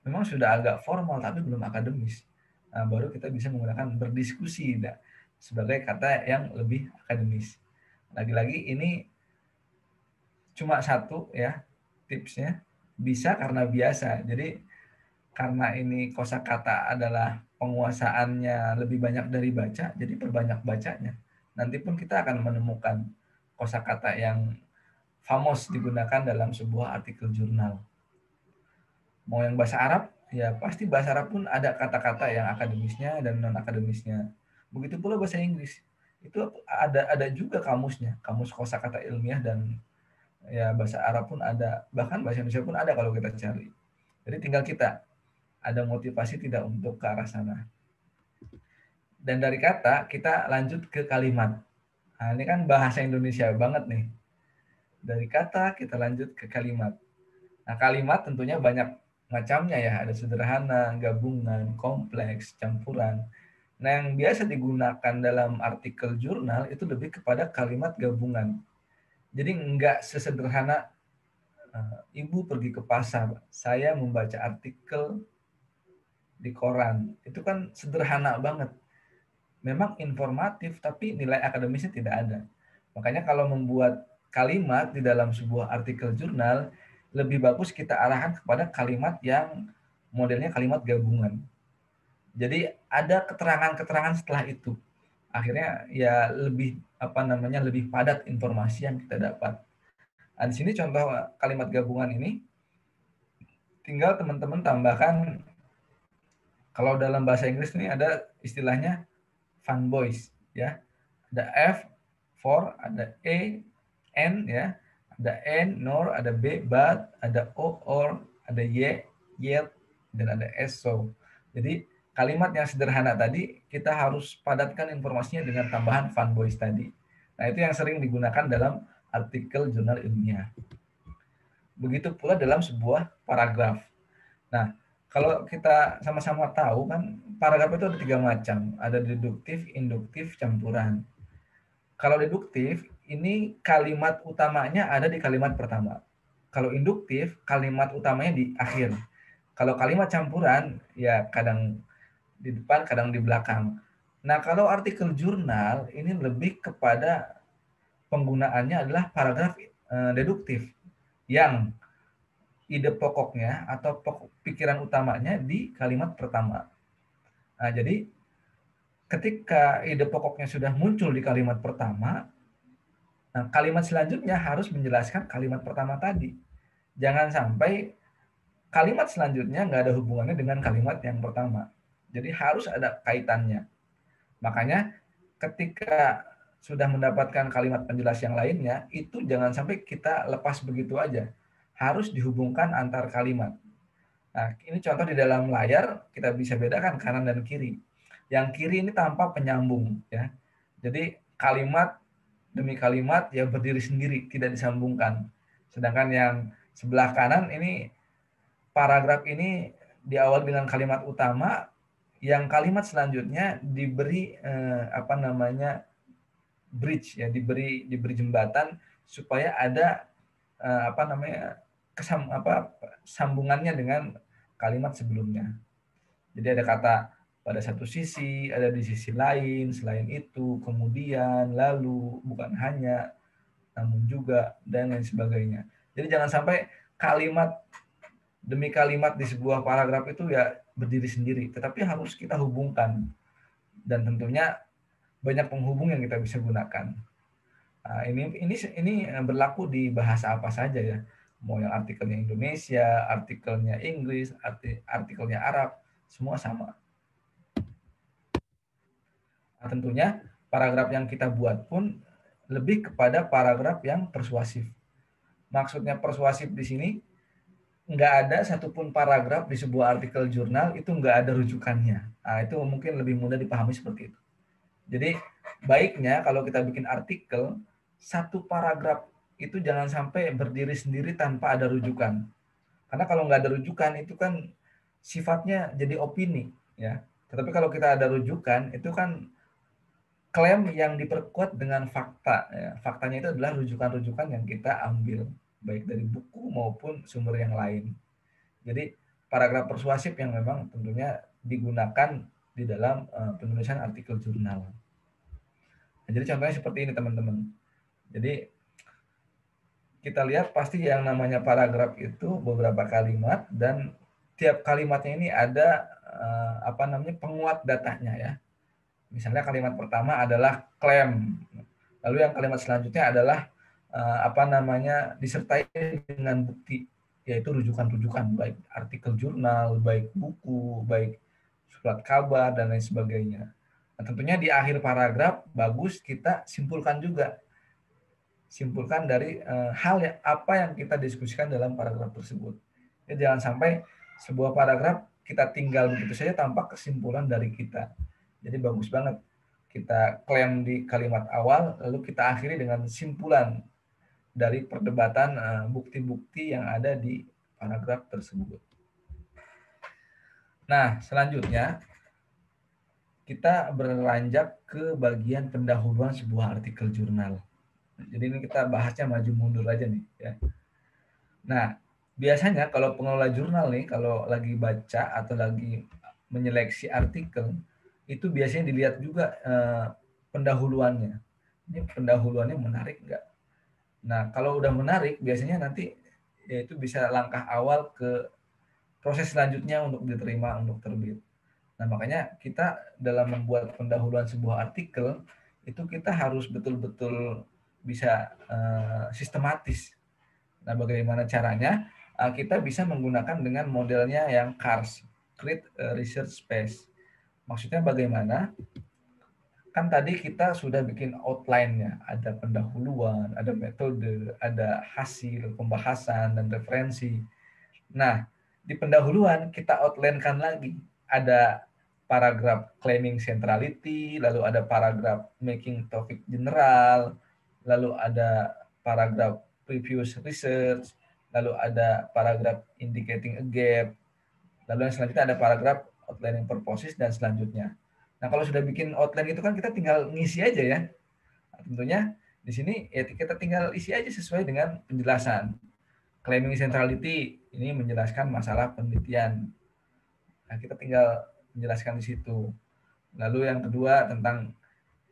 memang sudah agak formal tapi belum akademis. Nah, baru kita bisa menggunakan berdiskusi sebagai kata yang lebih akademis. Lagi-lagi ini cuma satu ya tipsnya, bisa karena biasa. Jadi karena ini kosakata adalah penguasaannya lebih banyak dari baca, jadi perbanyak bacanya. Nanti pun kita akan menemukan kosakata yang famos digunakan dalam sebuah artikel jurnal. Mau yang bahasa Arab, ya pasti bahasa Arab pun ada kata-kata yang akademisnya dan non-akademisnya. Begitu pula bahasa Inggris. Itu ada juga kamusnya, kamus kosakata ilmiah dan ya bahasa Arab pun ada, bahkan bahasa Indonesia pun ada kalau kita cari. Jadi tinggal kita ada motivasi tidak untuk ke arah sana. Dan dari kata, kita lanjut ke kalimat. Nah, ini kan bahasa Indonesia banget nih. Dari kata, kita lanjut ke kalimat. Nah, kalimat tentunya banyak macamnya ya. Ada sederhana, gabungan, kompleks, campuran. Nah, yang biasa digunakan dalam artikel jurnal itu lebih kepada kalimat gabungan. Jadi nggak sesederhana, Ibu pergi ke pasar, saya membaca artikel di koran. Itu kan sederhana banget. memang informatif tapi nilai akademisnya tidak ada. Makanya kalau membuat kalimat di dalam sebuah artikel jurnal, lebih bagus kita arahkan kepada kalimat yang modelnya kalimat gabungan. Jadi ada keterangan-keterangan setelah itu. Akhirnya ya lebih lebih padat informasi yang kita dapat. Nah, di sini contoh kalimat gabungan ini tinggal teman-teman tambahkan, kalau dalam bahasa Inggris ini ada istilahnya fun boys ya. Ada F for, ada E, N ya, ada N, nor, ada B, but, ada O, or, ada Y, yet, dan ada S, so. Jadi kalimat yang sederhana tadi kita harus padatkan informasinya dengan tambahan fun boys tadi. Nah, itu yang sering digunakan dalam artikel jurnal ilmiah. Begitu pula dalam sebuah paragraf. Nah, kalau kita sama-sama tahu kan paragraf itu ada 3 macam. Ada deduktif, induktif, campuran. Kalau deduktif, ini kalimat utamanya ada di kalimat pertama. Kalau induktif, kalimat utamanya di akhir. Kalau kalimat campuran, ya kadang di depan, kadang di belakang. Nah, kalau artikel jurnal, ini lebih kepada penggunaannya adalah paragraf deduktif, yang ide pokoknya atau pikiran utamanya di kalimat pertama. Nah, jadi ketika ide pokoknya sudah muncul di kalimat pertama, nah, kalimat selanjutnya harus menjelaskan kalimat pertama tadi. Jangan sampai kalimat selanjutnya nggak ada hubungannya dengan kalimat yang pertama. Jadi harus ada kaitannya. Makanya ketika sudah mendapatkan kalimat penjelas yang lainnya, itu jangan sampai kita lepas begitu aja. Harus dihubungkan antar kalimat. Nah, ini contoh di dalam layar, kita bisa bedakan kanan dan kiri. Yang kiri ini tanpa penyambung, ya. Jadi kalimat demi kalimat ya berdiri sendiri, tidak disambungkan. Sedangkan yang sebelah kanan ini, paragraf ini diawali dengan kalimat utama, yang kalimat selanjutnya diberi bridge ya, diberi jembatan supaya ada sambungannya dengan kalimat sebelumnya. Jadi ada kata pada satu sisi, ada di sisi lain, selain itu, kemudian, lalu, bukan hanya, namun juga, dan lain sebagainya. Jadi jangan sampai kalimat demi kalimat di sebuah paragraf itu ya berdiri sendiri, tetapi harus kita hubungkan. Dan tentunya banyak penghubung yang kita bisa gunakan. Nah, ini berlaku di bahasa apa saja ya. Mau yang artikelnya Indonesia, artikelnya Inggris, artikelnya Arab, semua sama. Nah, tentunya paragraf yang kita buat pun lebih kepada paragraf yang persuasif. Maksudnya persuasif di sini, nggak ada satupun paragraf di sebuah artikel jurnal itu nggak ada rujukannya. Nah, itu mungkin lebih mudah dipahami seperti itu. Jadi baiknya kalau kita bikin artikel, satu paragraf itu jangan sampai berdiri sendiri tanpa ada rujukan. Karena kalau nggak ada rujukan itu kan sifatnya jadi opini, ya. Tetapi kalau kita ada rujukan, itu kan klaim yang diperkuat dengan fakta. Ya. Faktanya itu adalah rujukan-rujukan yang kita ambil, baik dari buku maupun sumber yang lain. Jadi paragraf persuasif yang memang tentunya digunakan di dalam penulisan artikel jurnal. Nah, jadi contohnya seperti ini teman-teman. Jadi kita lihat pasti yang namanya paragraf itu beberapa kalimat, dan tiap kalimatnya ini ada penguat datanya ya. Misalnya kalimat pertama adalah klaim, lalu yang kalimat selanjutnya adalah disertai dengan bukti, yaitu rujukan-rujukan, baik artikel jurnal, baik buku, baik surat kabar, dan lain sebagainya. Nah, tentunya di akhir paragraf bagus kita simpulkan juga. Simpulkan dari hal apa yang kita diskusikan dalam paragraf tersebut. Jadi jangan sampai sebuah paragraf kita tinggal begitu saja tanpa kesimpulan dari kita. Jadi bagus banget kita klaim di kalimat awal, lalu kita akhiri dengan simpulan dari perdebatan bukti-bukti yang ada di paragraf tersebut. Nah, selanjutnya kita beranjak ke bagian pendahuluan sebuah artikel jurnal. Jadi ini kita bahasnya maju mundur aja nih ya. Nah, biasanya kalau pengelola jurnal nih, kalau lagi baca atau lagi menyeleksi artikel, itu biasanya dilihat juga pendahuluannya. Ini pendahuluannya menarik nggak? Nah, kalau udah menarik, biasanya nanti ya itu bisa langkah awal ke proses selanjutnya untuk diterima untuk terbit. Nah, makanya kita dalam membuat pendahuluan sebuah artikel, itu kita harus betul-betul bisa sistematis. Nah, bagaimana caranya? Kita bisa menggunakan dengan modelnya yang CARS, Create a Research Space. Maksudnya bagaimana? Kan tadi kita sudah bikin outline-nya, ada pendahuluan, ada metode, ada hasil pembahasan dan referensi. Nah, di pendahuluan kita outline-kan lagi, ada paragraf claiming centrality, lalu ada paragraf making topic general, lalu ada paragraf previous research, lalu ada paragraf indicating a gap, lalu yang selanjutnya ada paragraf outlining purposes dan selanjutnya. Nah, kalau sudah bikin outline itu kan kita tinggal ngisi aja ya. Nah, tentunya di sini ya kita tinggal isi aja sesuai dengan penjelasan. Claiming centrality ini menjelaskan masalah penelitian. Nah, kita tinggal menjelaskan di situ. Lalu yang kedua tentang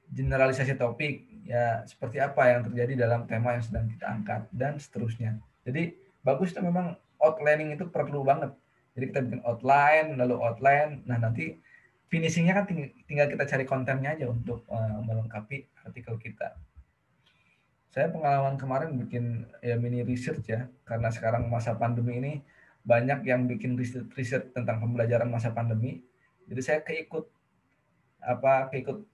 generalisasi topik, ya seperti apa yang terjadi dalam tema yang sedang kita angkat dan seterusnya. Jadi bagus itu memang outlining itu perlu banget. Jadi kita bikin outline, lalu outline. Nah, nanti finishingnya kan tinggal kita cari kontennya aja untuk melengkapi artikel kita. Saya pengalaman kemarin bikin ya mini research ya, karena sekarang masa pandemi ini banyak yang bikin riset tentang pembelajaran masa pandemi. Jadi saya keikut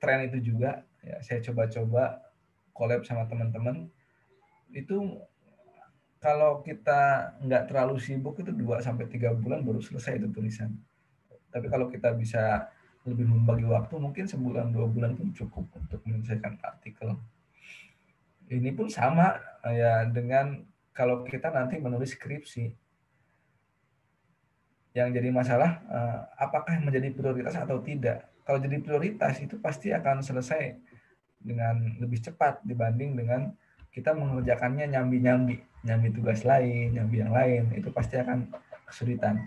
tren itu juga. Ya, saya coba-coba collab sama teman-teman. Itu kalau kita nggak terlalu sibuk itu 2-3 bulan baru selesai itu tulisan. Tapi kalau kita bisa lebih membagi waktu, mungkin 1-2 bulan pun cukup untuk menyelesaikan artikel. Ini pun sama ya dengan kalau kita nanti menulis skripsi. Yang jadi masalah apakah menjadi prioritas atau tidak. Kalau jadi prioritas itu pasti akan selesai dengan lebih cepat dibanding dengan kita mengerjakannya nyambi tugas lain, nyambi yang lain, itu pasti akan kesulitan.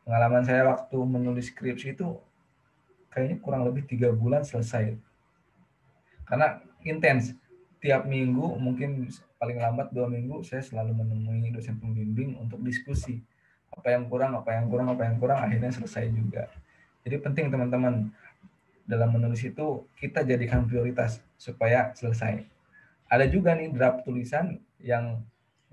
Pengalaman saya waktu menulis skripsi itu kayaknya kurang lebih 3 bulan selesai. Karena intens. Tiap minggu, mungkin paling lambat 2 minggu, saya selalu menemui dosen pembimbing untuk diskusi. Apa yang kurang, akhirnya selesai juga. Jadi penting teman-teman, dalam menulis itu kita jadikan prioritas supaya selesai. Ada juga nih draft tulisan yang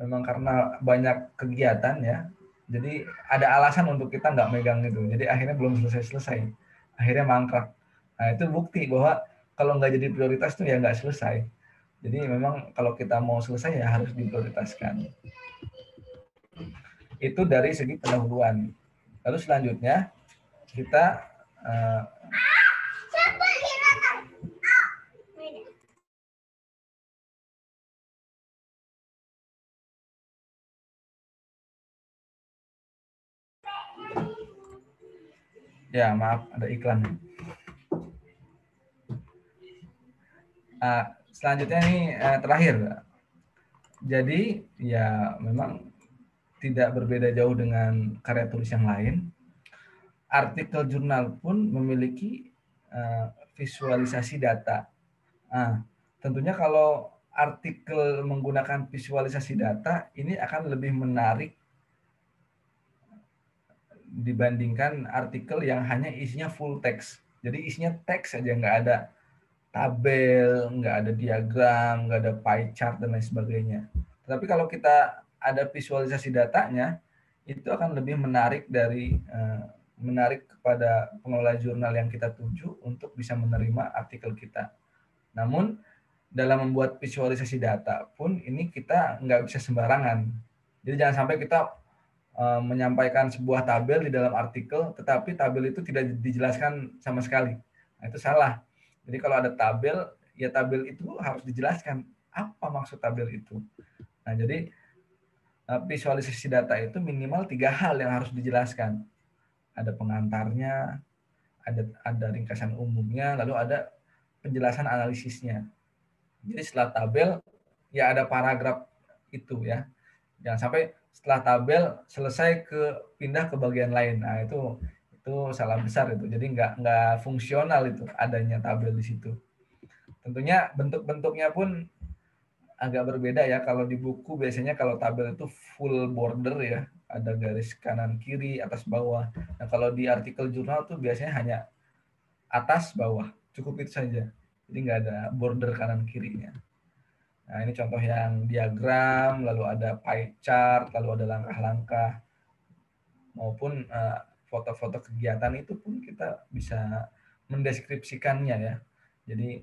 memang karena banyak kegiatan ya, jadi ada alasan untuk kita nggak megang itu. Jadi akhirnya belum selesai. Akhirnya mangkrak. Nah, itu bukti bahwa kalau nggak jadi prioritas tuh ya nggak selesai. Jadi memang kalau kita mau selesai ya harus diprioritaskan. Itu dari segi pendahuluan. Lalu selanjutnya kita ya maaf ada iklan. Selanjutnya ini terakhir. Jadi ya memang tidak berbeda jauh dengan karya tulis yang lain. Artikel jurnal pun memiliki visualisasi data. Tentunya kalau artikel menggunakan visualisasi data ini akan lebih menarik dibandingkan artikel yang hanya isinya full text. Jadi isinya teks saja, nggak ada tabel, nggak ada diagram, nggak ada pie chart dan lain sebagainya. Tapi kalau kita ada visualisasi datanya, itu akan lebih menarik menarik kepada pengelola jurnal yang kita tuju untuk bisa menerima artikel kita. Namun dalam membuat visualisasi data pun ini kita nggak bisa sembarangan. Jadi jangan sampai kita menyampaikan sebuah tabel di dalam artikel, tetapi tabel itu tidak dijelaskan sama sekali. Nah, itu salah. Jadi kalau ada tabel, ya tabel itu harus dijelaskan apa maksud tabel itu. Nah, jadi visualisasi data itu minimal 3 hal yang harus dijelaskan. Ada pengantarnya, ada ringkasan umumnya, lalu ada penjelasan analisisnya. Jadi setelah tabel, ya ada paragraf itu ya. Jangan sampai setelah tabel selesai pindah ke bagian lain. Nah, itu Itu salah besar itu. Jadi nggak fungsional itu adanya tabel di situ. Tentunya bentuk-bentuknya pun agak berbeda ya. Kalau di buku biasanya kalau tabel itu full border ya, ada garis kanan kiri, atas bawah. Nah kalau di artikel jurnal tuh biasanya hanya atas bawah, cukup itu saja. Jadi nggak ada border kanan kirinya. Nah ini contoh yang diagram, lalu ada pie chart, lalu ada langkah-langkah, maupun foto-foto kegiatan itu pun kita bisa mendeskripsikannya ya. Jadi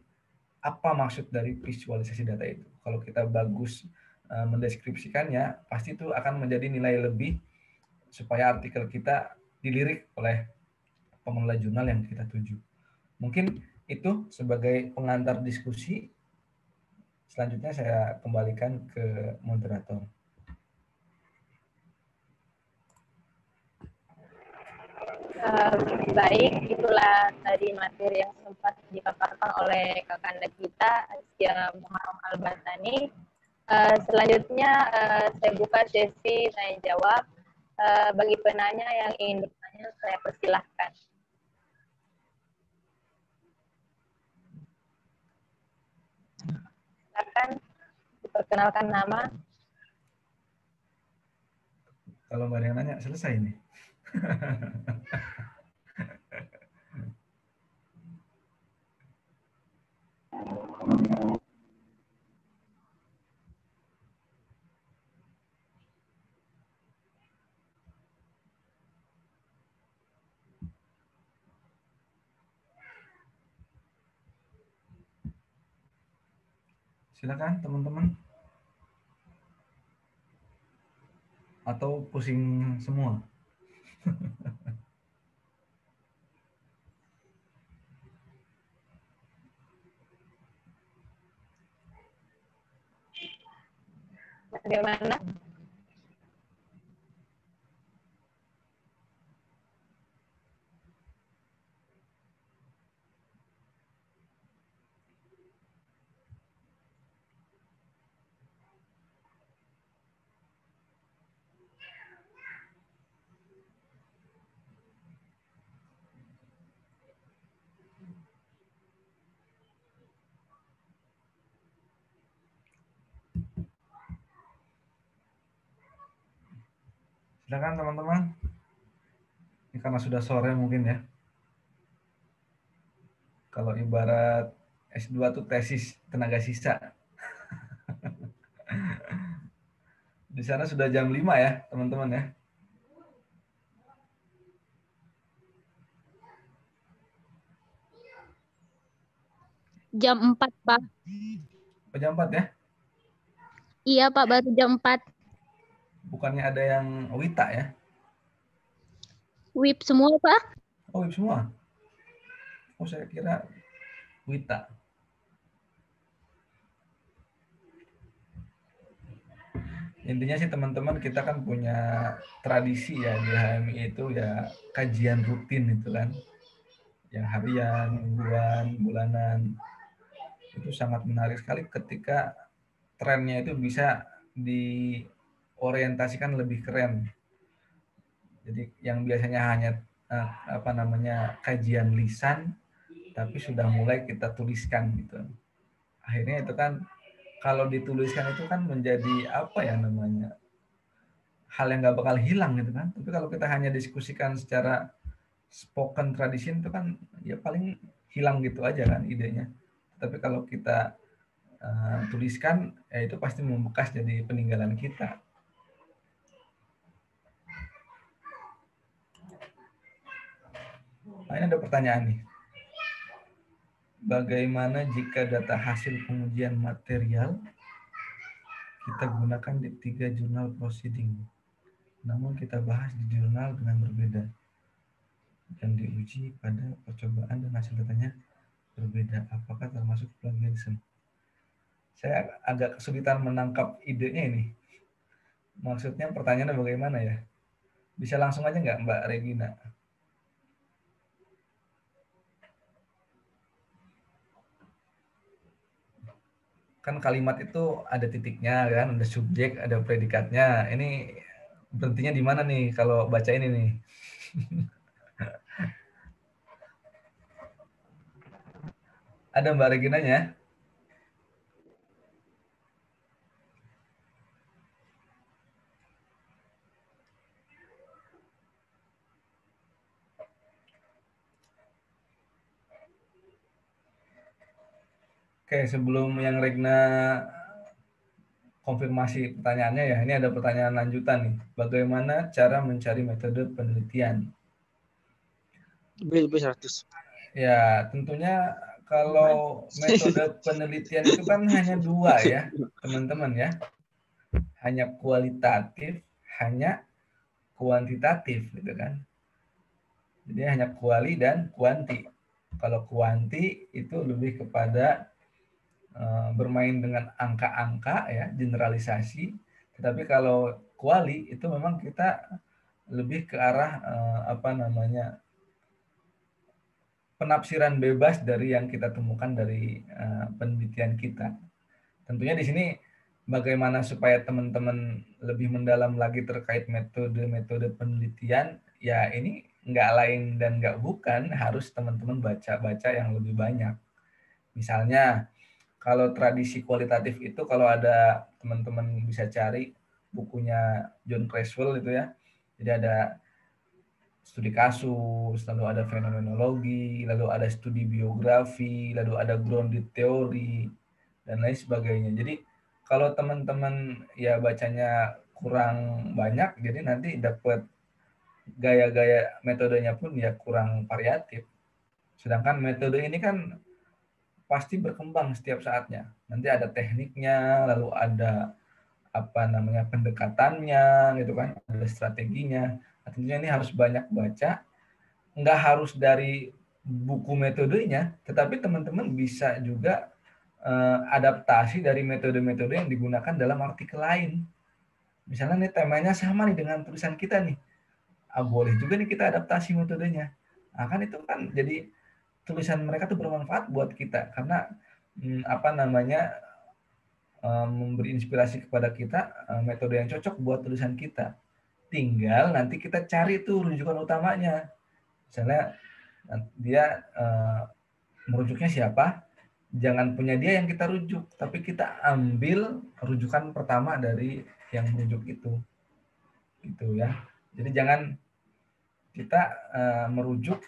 apa maksud dari visualisasi data itu? Kalau kita bagus mendeskripsikannya, pasti itu akan menjadi nilai lebih supaya artikel kita dilirik oleh pengelola jurnal yang kita tuju. Mungkin itu sebagai pengantar diskusi. Selanjutnya saya kembalikan ke moderator. Baik, itulah tadi materi yang sempat dipaparkan oleh kakanda kita, Asya Muhammad Al-Batani. Selanjutnya saya buka sesi tanya jawab. Bagi penanya yang ingin bertanya, saya persilahkan. Silakan diperkenalkan nama. Kalau nggak ada yang nanya, selesai nih. Silakan teman-teman. Atau pusing semua? Bagaimana? Silakan teman-teman. Ini karena sudah sore mungkin ya. Kalau ibarat S2 tuh tesis tenaga sisa. Di sana sudah jam 5 ya, teman-teman ya. Jam 4, Pak. Oh, jam 4 ya? Iya, Pak, baru jam 4. Bukannya ada yang Wita ya? WIP semua, Pak. Oh, WIP semua? Oh, saya kira Wita. Intinya sih teman-teman, kita kan punya tradisi ya di HMI itu ya kajian rutin itu kan. Yang harian, mingguan, bulanan. Itu sangat menarik sekali ketika trennya itu bisa diorientasikan lebih keren. Jadi yang biasanya hanya kajian lisan, tapi sudah mulai kita tuliskan gitu. Akhirnya itu kan kalau dituliskan itu kan menjadi hal yang nggak bakal hilang gitu kan. Tapi kalau kita hanya diskusikan secara spoken tradition itu kan ya paling hilang gitu aja kan idenya. Tapi kalau kita tuliskan, ya itu pasti membekas jadi peninggalan kita. Nah, ini ada pertanyaan nih. Bagaimana jika data hasil pengujian material kita gunakan di 3 jurnal proceeding, namun kita bahas di jurnal dengan berbeda dan diuji pada percobaan dan hasil datanya berbeda? Apakah termasuk plagiarisme? Saya agak kesulitan menangkap idenya ini. Maksudnya pertanyaannya bagaimana ya? Bisa langsung aja nggak Mbak Regina? Kan kalimat itu ada titiknya kan, ada subjek, ada predikatnya. Ini berhentinya di mana nih kalau baca ini nih? Ada Mbak Reginanya? Oke, sebelum yang Regna konfirmasi pertanyaannya ya, ini ada pertanyaan lanjutan nih. Bagaimana cara mencari metode penelitian? Bil 100. Ya, tentunya kalau metode penelitian itu kan hanya dua ya, teman-teman ya. Hanya kualitatif, hanya kuantitatif gitu kan. Jadi hanya kuali dan kuanti. Kalau kuanti itu lebih kepada bermain dengan angka-angka ya, generalisasi. Tetapi kalau kuali itu memang kita lebih ke arah penafsiran bebas dari yang kita temukan dari penelitian kita. Tentunya di sini bagaimana supaya teman-teman lebih mendalam lagi terkait metode-metode penelitian, ya ini nggak lain dan nggak bukan harus teman-teman baca-baca yang lebih banyak. Misalnya kalau tradisi kualitatif itu kalau ada teman-teman bisa cari bukunya John Creswell itu ya. Jadi ada studi kasus, lalu ada fenomenologi, lalu ada studi biografi, lalu ada grounded theory, dan lain sebagainya. Jadi kalau teman-teman ya bacanya kurang banyak, jadi nanti dapat gaya-gaya metodenya pun ya kurang variatif. Sedangkan metode ini kan pasti berkembang setiap saatnya. Nanti ada tekniknya, lalu ada pendekatannya gitu kan, ada strateginya. Tentunya ini harus banyak baca, nggak harus dari buku metodenya, tetapi teman-teman bisa juga adaptasi dari metode-metode yang digunakan dalam artikel lain. Misalnya nih temanya sama nih dengan tulisan kita nih, boleh juga nih kita adaptasi metodenya. Nah, kan itu kan jadi tulisan mereka tuh bermanfaat buat kita karena memberi inspirasi kepada kita metode yang cocok buat tulisan kita. Tinggal nanti kita cari tuh rujukan utamanya. Misalnya dia merujuknya siapa, jangan punya dia yang kita rujuk, tapi kita ambil rujukan pertama dari yang merujuk itu, gitu ya. Jadi jangan kita merujuk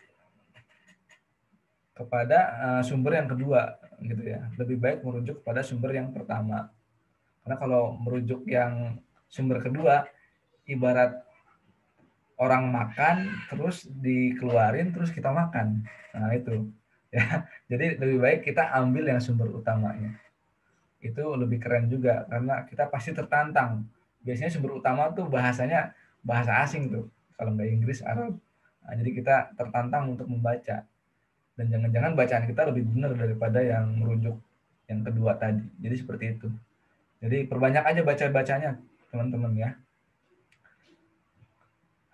kepada sumber yang kedua, gitu ya. Lebih baik merujuk kepada sumber yang pertama. Karena kalau merujuk yang sumber kedua, ibarat orang makan terus dikeluarin terus kita makan. Nah itu ya. Jadi lebih baik kita ambil yang sumber utamanya. Itu lebih keren juga karena kita pasti tertantang. Biasanya sumber utama tuh bahasanya bahasa asing tuh. Kalau nggak Inggris, Arab. Nah, jadi kita tertantang untuk membaca. Dan jangan-jangan bacaan kita lebih benar daripada yang merujuk yang kedua tadi. Jadi seperti itu. Jadi perbanyak aja baca-bacanya teman-teman ya.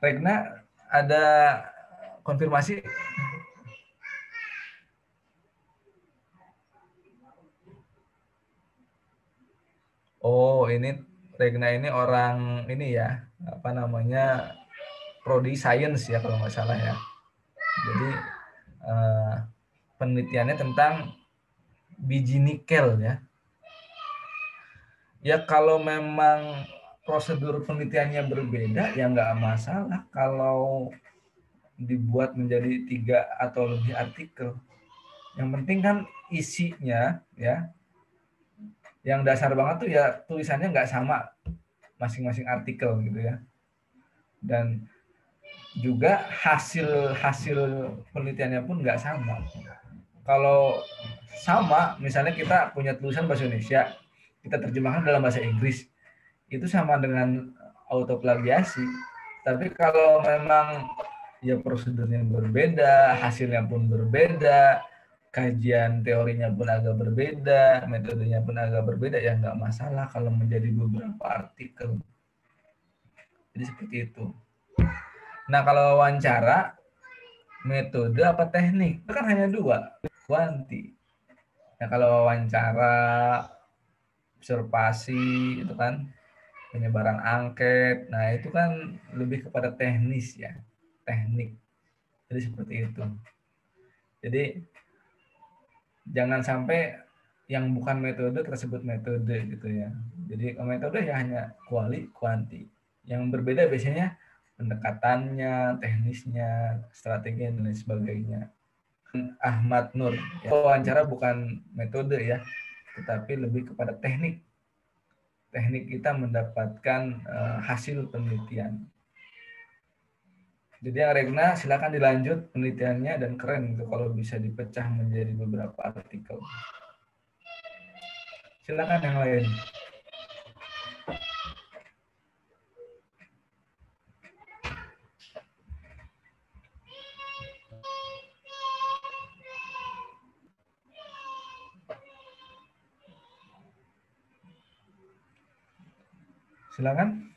Regna, ada konfirmasi? Oh, ini Regna ini orang ini ya, prodi science ya kalau nggak salah ya. Jadi penelitiannya tentang biji nikel ya. Ya kalau memang prosedur penelitiannya berbeda ya nggak masalah kalau dibuat menjadi 3 atau lebih artikel. Yang penting kan isinya ya, yang dasar banget tuh ya tulisannya nggak sama masing-masing artikel gitu ya. Dan juga hasil penelitiannya pun nggak sama. Kalau sama, misalnya kita punya tulisan bahasa Indonesia, kita terjemahkan dalam bahasa Inggris, itu sama dengan autoplagiasi. Tapi kalau memang ya prosedurnya berbeda, hasilnya pun berbeda, kajian teorinya pun agak berbeda, metodenya pun agak berbeda, ya nggak masalah kalau menjadi beberapa artikel. Jadi seperti itu. Nah kalau wawancara, metode apa teknik? Itu kan hanya 2, kuanti. Nah kalau wawancara, observasi, itu kan penyebaran angket, nah itu kan lebih kepada teknis ya, teknik. Jadi seperti itu. Jadi Jangan sampai yang bukan metode tersebut metode gitu ya. Jadi metode ya hanya kuali, kuanti. Yang berbeda biasanya pendekatannya, teknisnya, strategi dan lain sebagainya. Ahmad Nur, ya, wawancara bukan metode ya, tetapi lebih kepada teknik. Teknik kita mendapatkan hasil penelitian. Jadi yang Regna silakan dilanjut penelitiannya dan keren itu kalau bisa dipecah menjadi beberapa artikel. Silakan yang lain. Silakan.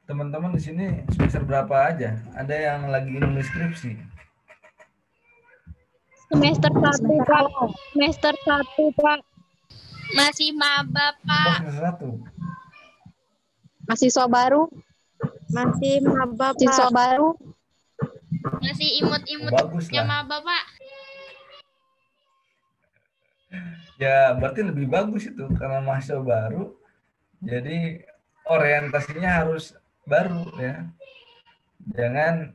Teman-teman di sini semester berapa aja? Ada yang lagi nulis skripsi? Semester 1, Pak. Semester 1, Pak. Masih maba, Oh, Pak. semester 1. Mahasiswa baru, Masih maba, mahasiswa Pak. baru. Masih Oh, imut-imutnya bagus lah. maba, Pak. Ya, berarti lebih bagus itu karena mahasiswa baru. Jadi orientasinya harus baru ya. Jangan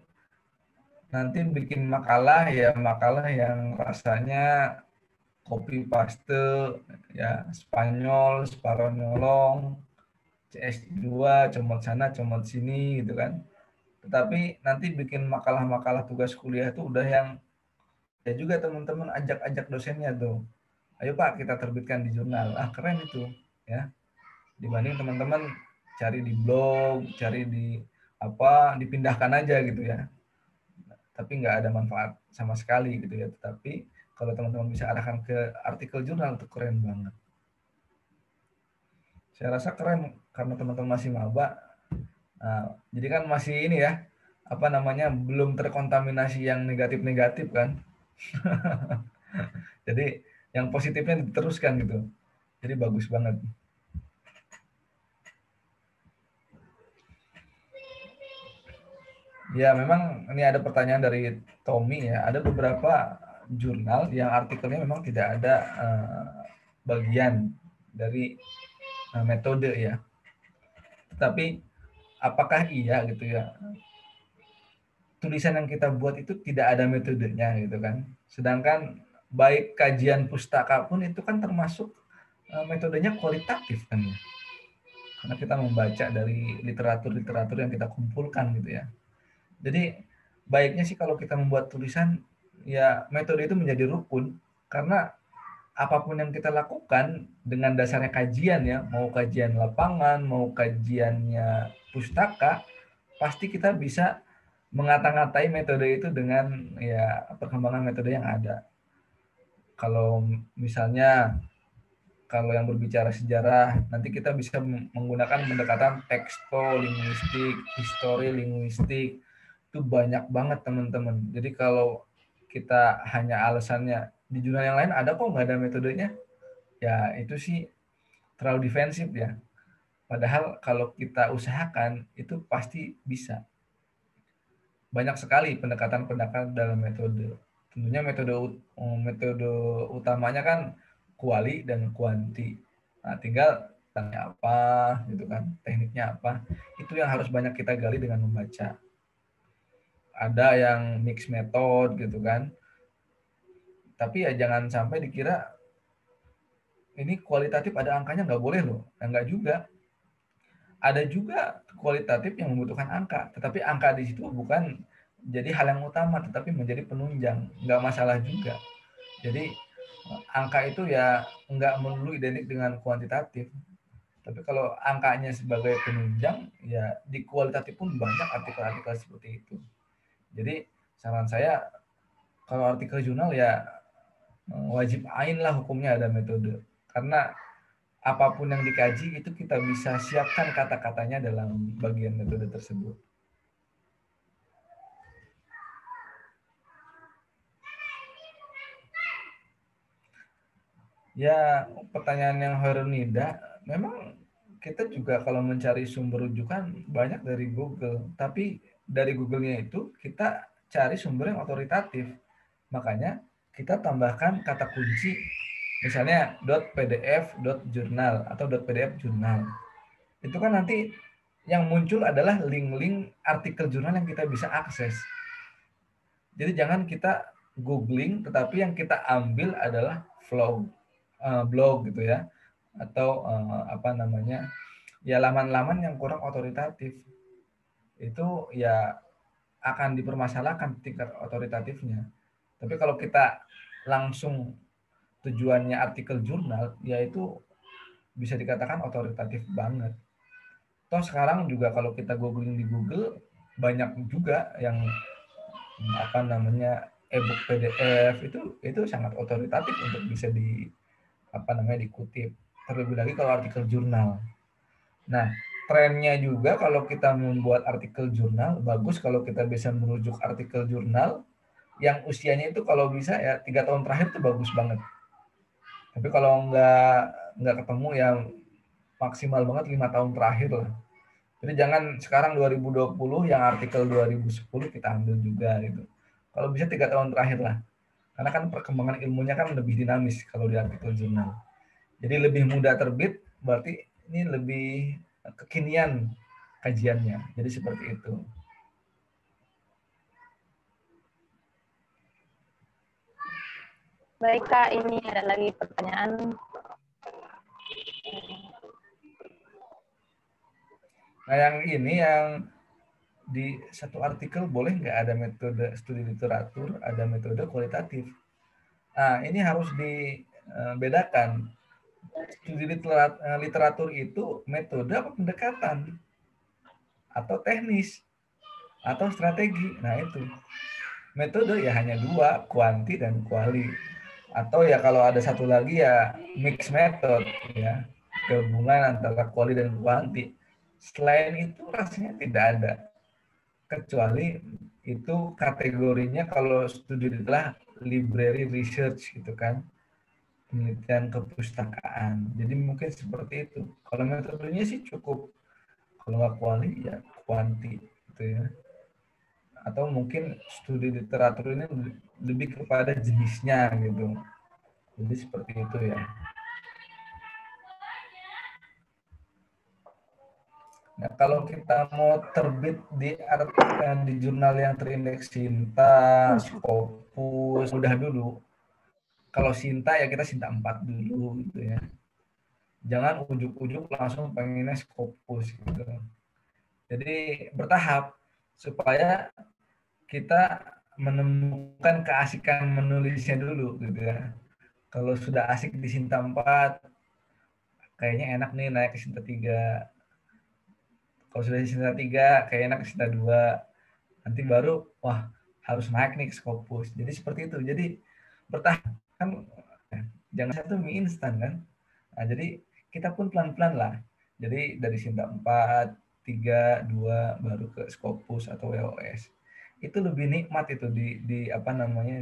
nanti bikin makalah ya makalah yang rasanya copy paste ya Spanyol, separuh nyolong, CS2, comot sana, comot sini gitu kan. Tetapi nanti bikin makalah-makalah tugas kuliah itu udah yang ya juga teman-teman ajak-ajak dosennya tuh. Ayo Pak, kita terbitkan di jurnal. Ah, keren itu ya. Dibanding teman-teman cari di blog, cari di apa, dipindahkan aja gitu ya. Tapi nggak ada manfaat sama sekali gitu ya. Tetapi kalau teman-teman bisa arahkan ke artikel jurnal itu keren banget. Saya rasa keren karena teman-teman masih maba. Nah, jadi kan masih ini ya, apa namanya, belum terkontaminasi yang negatif-negatif kan. Jadi yang positifnya diteruskan gitu. Jadi bagus banget. Ya, memang ini ada pertanyaan dari Tommy ya. Ada beberapa jurnal yang artikelnya memang tidak ada bagian dari metode ya. Tetapi apakah iya gitu ya? Tulisan yang kita buat itu tidak ada metodenya gitu kan. Sedangkan baik kajian pustaka pun itu kan termasuk metodenya kualitatif kan ya. Karena kita membaca dari literatur-literatur yang kita kumpulkan gitu ya. Jadi baiknya sih kalau kita membuat tulisan ya metode itu menjadi rukun karena apapun yang kita lakukan dengan dasarnya kajian ya, mau kajian lapangan, mau kajiannya pustaka, pasti kita bisa mengata-ngatai metode itu dengan ya perkembangan metode yang ada. Kalau misalnya kalau yang berbicara sejarah, nanti kita bisa menggunakan pendekatan tekstolinguistik, histori linguistik. Itu banyak banget teman-teman. Jadi kalau kita hanya alasannya di jurnal yang lain ada kok nggak ada metodenya, ya itu sih terlalu defensif ya. Padahal kalau kita usahakan itu pasti bisa. Banyak sekali pendekatan-pendekatan dalam metode. Tentunya metode utamanya kan kuali dan kuanti. Nah, tinggal tanya apa gitu kan, tekniknya apa. Itu yang harus banyak kita gali dengan membaca. Ada yang mix method gitu kan. Tapi ya jangan sampai dikira ini kualitatif ada angkanya, nggak boleh loh. Nah, nggak juga. Ada juga kualitatif yang membutuhkan angka, tetapi angka di situ bukan jadi hal yang utama, tetapi menjadi penunjang. Nggak masalah juga. Jadi angka itu ya nggak melulu identik dengan kuantitatif. Tapi kalau angkanya sebagai penunjang, ya di kualitatif pun banyak artikel-artikel seperti itu. Jadi saran saya, kalau artikel jurnal ya wajib ain lah hukumnya ada metode. Karena apapun yang dikaji itu kita bisa siapkan kata-katanya dalam bagian metode tersebut. Ya, pertanyaan yang Hornida, memang kita juga kalau mencari sumber rujukan banyak dari Google, tapi dari Google-nya itu kita cari sumber yang otoritatif. Makanya kita tambahkan kata kunci, misalnya .pdf, .jurnal, atau .pdf jurnal. Itu kan nanti yang muncul adalah link-link artikel jurnal yang kita bisa akses. Jadi jangan kita googling, tetapi yang kita ambil adalah blog gitu ya, atau ya laman-laman yang kurang otoritatif. Itu ya akan dipermasalahkan tingkat otoritatifnya. Tapi kalau kita langsung tujuannya artikel jurnal, yaitu bisa dikatakan otoritatif banget. Toh sekarang juga kalau kita googling di Google, banyak juga yang e-book PDF itu sangat otoritatif untuk bisa dikutip. Terlebih lagi kalau artikel jurnal. Nah, trennya juga kalau kita membuat artikel jurnal, bagus kalau kita bisa merujuk artikel jurnal yang usianya itu kalau bisa ya 3 tahun terakhir itu bagus banget. Tapi kalau nggak ketemu ya maksimal banget 5 tahun terakhir lah. Jadi jangan sekarang 2020 yang artikel 2010 kita ambil juga gitu. Kalau bisa 3 tahun terakhir lah. Karena kan perkembangan ilmunya kan lebih dinamis kalau di artikel jurnal. Jadi lebih mudah terbit, berarti ini lebih kekinian kajiannya. Jadi seperti itu. Baik Kak, ini ada lagi pertanyaan. Nah yang ini yang di satu artikel boleh nggak ada metode studi literatur, ada metode kualitatif. Nah ini harus dibedakan. Studi literatur itu metode apa pendekatan? Atau teknis? Atau strategi? Nah itu. Metode ya hanya 2, kuanti dan kuali. Atau ya kalau ada satu lagi ya mix method ya, gabungan antara kuali dan kuanti. Selain itu rasanya tidak ada. Kecuali itu kategorinya kalau studi adalah library research gitu kan. Penelitian kepustakaan. Jadi mungkin seperti itu. Kalau metodenya sih cukup. Kalau nggak kuali ya kuanti gitu ya. Atau mungkin studi literatur ini lebih kepada jenisnya gitu. Jadi seperti itu ya. Nah, kalau kita mau terbit di jurnal yang terindeks Sinta, Scopus, udah dulu. Kalau Sinta ya kita Sinta 4 dulu gitu ya. Jangan ujuk-ujuk langsung pengennya Scopus gitu. Jadi bertahap supaya kita menemukan keasikan menulisnya dulu gitu ya. Kalau sudah asik di Sinta 4, kayaknya enak nih naik ke Sinta 3. Kalau sudah di Sinta 3, kayak enak ke Sinta 2. Nanti baru, wah harus naik nih ke Scopus. Jadi seperti itu. Jadi bertahap. Kan jangan satu mie instan kan. Nah, jadi kita pun pelan-pelan lah. Jadi dari Sinta 4, 3, 2, baru ke Scopus atau WOS. Itu lebih nikmat itu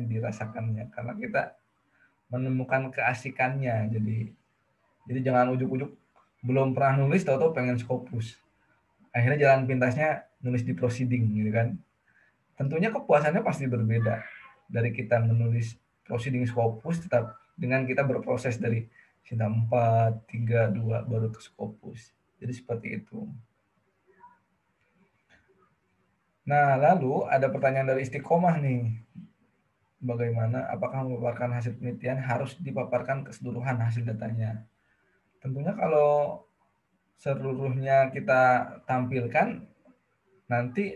dirasakannya. Karena kita menemukan keasikannya. Jadi jangan ujuk-ujuk belum pernah nulis, tahu-tahu pengen Scopus. Akhirnya jalan pintasnya nulis di proceeding gitu kan. Tentunya kepuasannya pasti berbeda dari kita menulis proceeding Scopus tetap dengan kita berproses dari Sinta 4, 3, 2 baru ke Scopus. Jadi seperti itu. Nah, lalu ada pertanyaan dari Istiqomah nih. Bagaimana apakah memaparkan hasil penelitian harus dipaparkan keseluruhan hasil datanya? Tentunya kalau seluruhnya kita tampilkan, nanti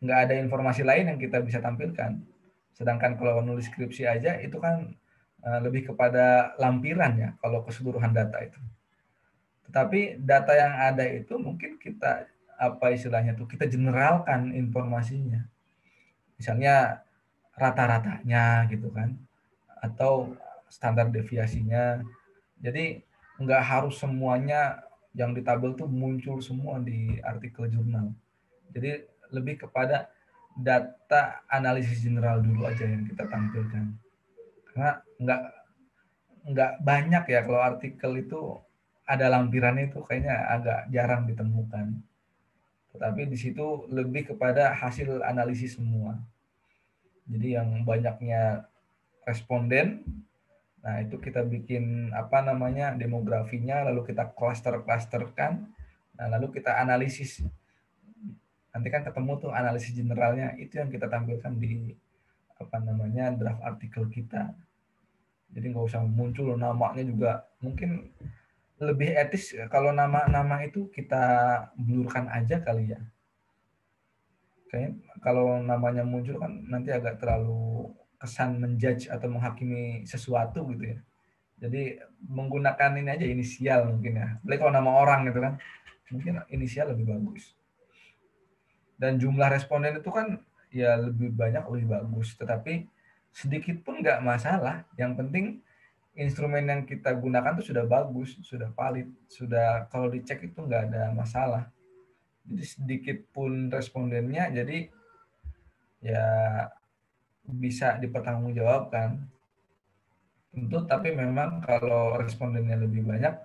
nggak ada informasi lain yang kita bisa tampilkan. Sedangkan kalau nulis skripsi aja, itu kan lebih kepada lampiran ya, kalau keseluruhan data itu. Tetapi data yang ada itu mungkin kita, kita generalkan informasinya. Misalnya rata-ratanya gitu kan. atau standar deviasinya. Jadi nggak harus semuanya yang di tabel tuh muncul semua di artikel jurnal. Jadi lebih kepada data analisis general dulu aja yang kita tampilkan. Karena nggak banyak ya kalau artikel itu ada lampirannya itu kayaknya agak jarang ditemukan. Tetapi di situ lebih kepada hasil analisis semua. Jadi yang banyaknya responden, nah itu kita bikin apa namanya demografinya, lalu kita klaster-klasterkan, nah lalu kita analisis. Nanti kan ketemu tuh analisis generalnya, itu yang kita tampilkan di apa namanya draft artikel kita. Jadi nggak usah muncul namanya juga, mungkin lebih etis kalau nama-nama itu kita blurkan aja kali ya. Kayaknya kalau namanya muncul kan nanti agak terlalu kesan menjudge atau menghakimi sesuatu gitu ya. Jadi menggunakan ini aja inisial mungkin ya. Apalagi kalau nama orang gitu kan, mungkin inisial lebih bagus. Dan jumlah responden itu kan ya lebih banyak lebih bagus. Tetapi sedikit pun nggak masalah. Yang penting instrumen yang kita gunakan itu sudah bagus, sudah valid, sudah kalau dicek itu nggak ada masalah. Jadi sedikit pun respondennya, jadi ya bisa dipertanggungjawabkan. Tentu, tapi memang kalau respondennya lebih banyak,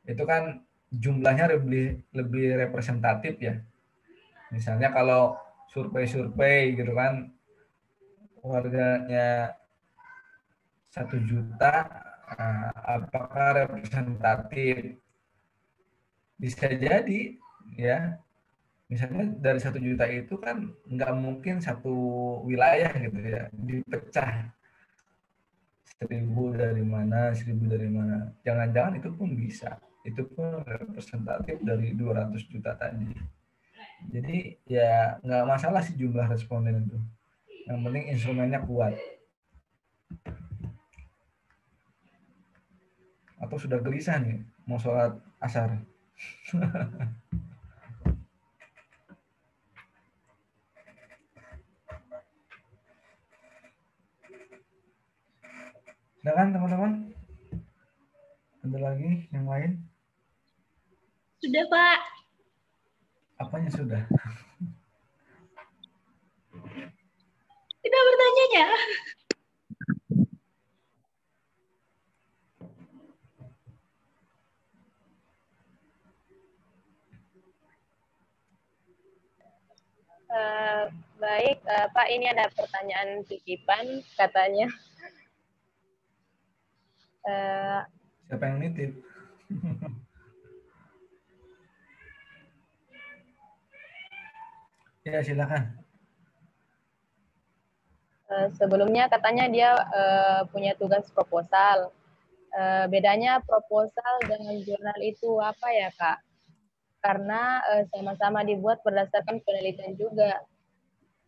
itu kan jumlahnya lebih representatif ya. Misalnya kalau survei gitu kan, warganya 1 juta, apakah representatif? Bisa jadi ya. Misalnya dari 1 juta itu kan nggak mungkin satu wilayah gitu ya, dipecah 1.000 dari mana, 1.000 dari mana. Jangan-jangan itu pun bisa. Itu pun representatif dari 200 juta tadi. Jadi ya nggak masalah sih jumlah responden itu. Yang penting instrumennya kuat. Atau sudah gelisah nih mau sholat asar. Sudah kan teman-teman? Ada lagi yang lain? Sudah, Pak. Apanya sudah? Tidak bertanyanya. Baik, Pak, ini ada pertanyaan titipan katanya. Siapa yang nitip? Ya, silakan. Sebelumnya katanya dia punya tugas proposal. Bedanya proposal dengan jurnal itu apa ya, Kak? Karena sama-sama dibuat berdasarkan penelitian juga.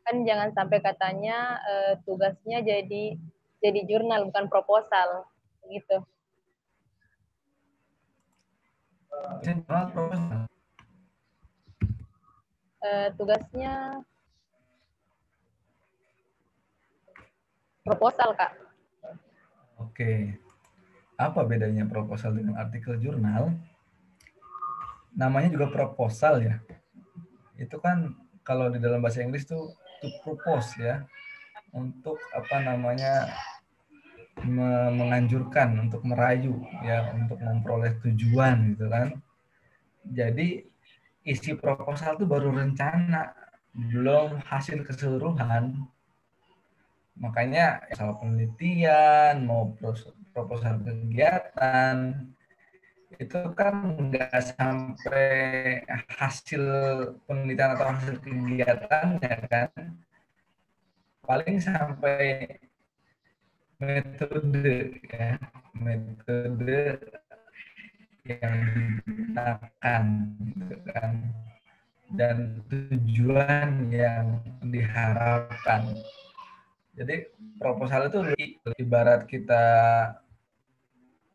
Kan jangan sampai katanya tugasnya jadi jurnal bukan proposal gitu. Tugasnya proposal, Kak. Oke. Apa bedanya proposal dengan artikel jurnal? Namanya juga proposal ya. Itu kan kalau di dalam bahasa Inggris tuh to propose ya. Untuk apa namanya menganjurkan, untuk merayu ya, untuk memperoleh tujuan gitu kan. Jadi isi proposal itu baru rencana, belum hasil keseluruhan. Makanya soal penelitian, mau proposal kegiatan, itu kan nggak sampai hasil penelitian atau hasil kegiatannya kan. Paling sampai metode ya, metode yang digunakan gitu kan, dan tujuan yang diharapkan. Jadi proposal itu ibarat kita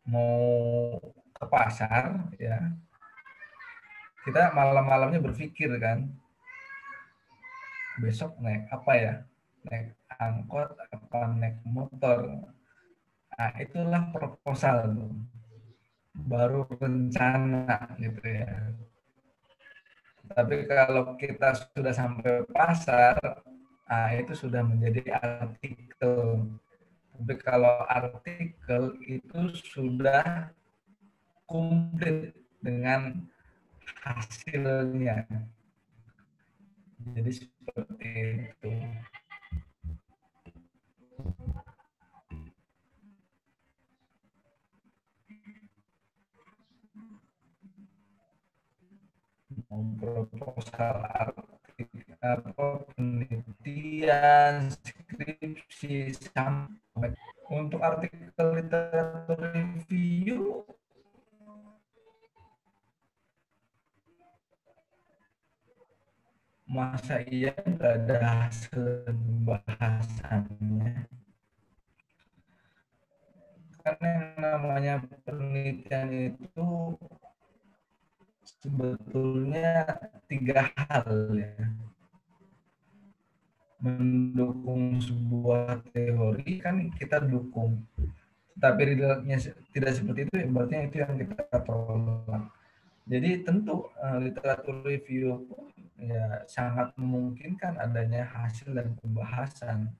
mau ke pasar ya, kita malam-malamnya berpikir kan, besok naik apa ya, naik angkot apa naik motor. Nah, itulah proposal tuh. Baru rencana gitu ya. Tapi kalau kita sudah sampai pasar, itu sudah menjadi artikel. Tapi kalau artikel itu sudah komplit dengan hasilnya. Jadi seperti itu. Proposal penelitian, skripsi, sampai untuk artikel literatur review masa iya nggak ada hasil pembahasannya? Karena yang namanya penelitian itu sebetulnya 3 hal ya. Mendukung sebuah teori kan kita dukung, tapi realnya tidak seperti itu, berarti itu yang kita tolak. Jadi tentu literatur review ya sangat memungkinkan adanya hasil dan pembahasan.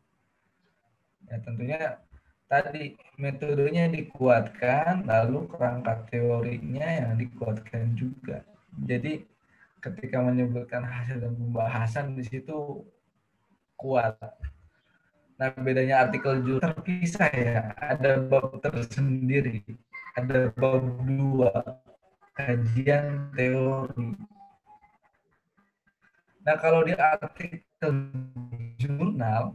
Ya tentunya tadi metodenya dikuatkan, lalu kerangka teorinya yang dikuatkan juga. Jadi ketika menyebutkan hasil dan pembahasan di situ kuat. Nah, bedanya artikel jurnal terpisah ya, ada bab tersendiri, ada bab 2, kajian teori. Nah, kalau di artikel jurnal,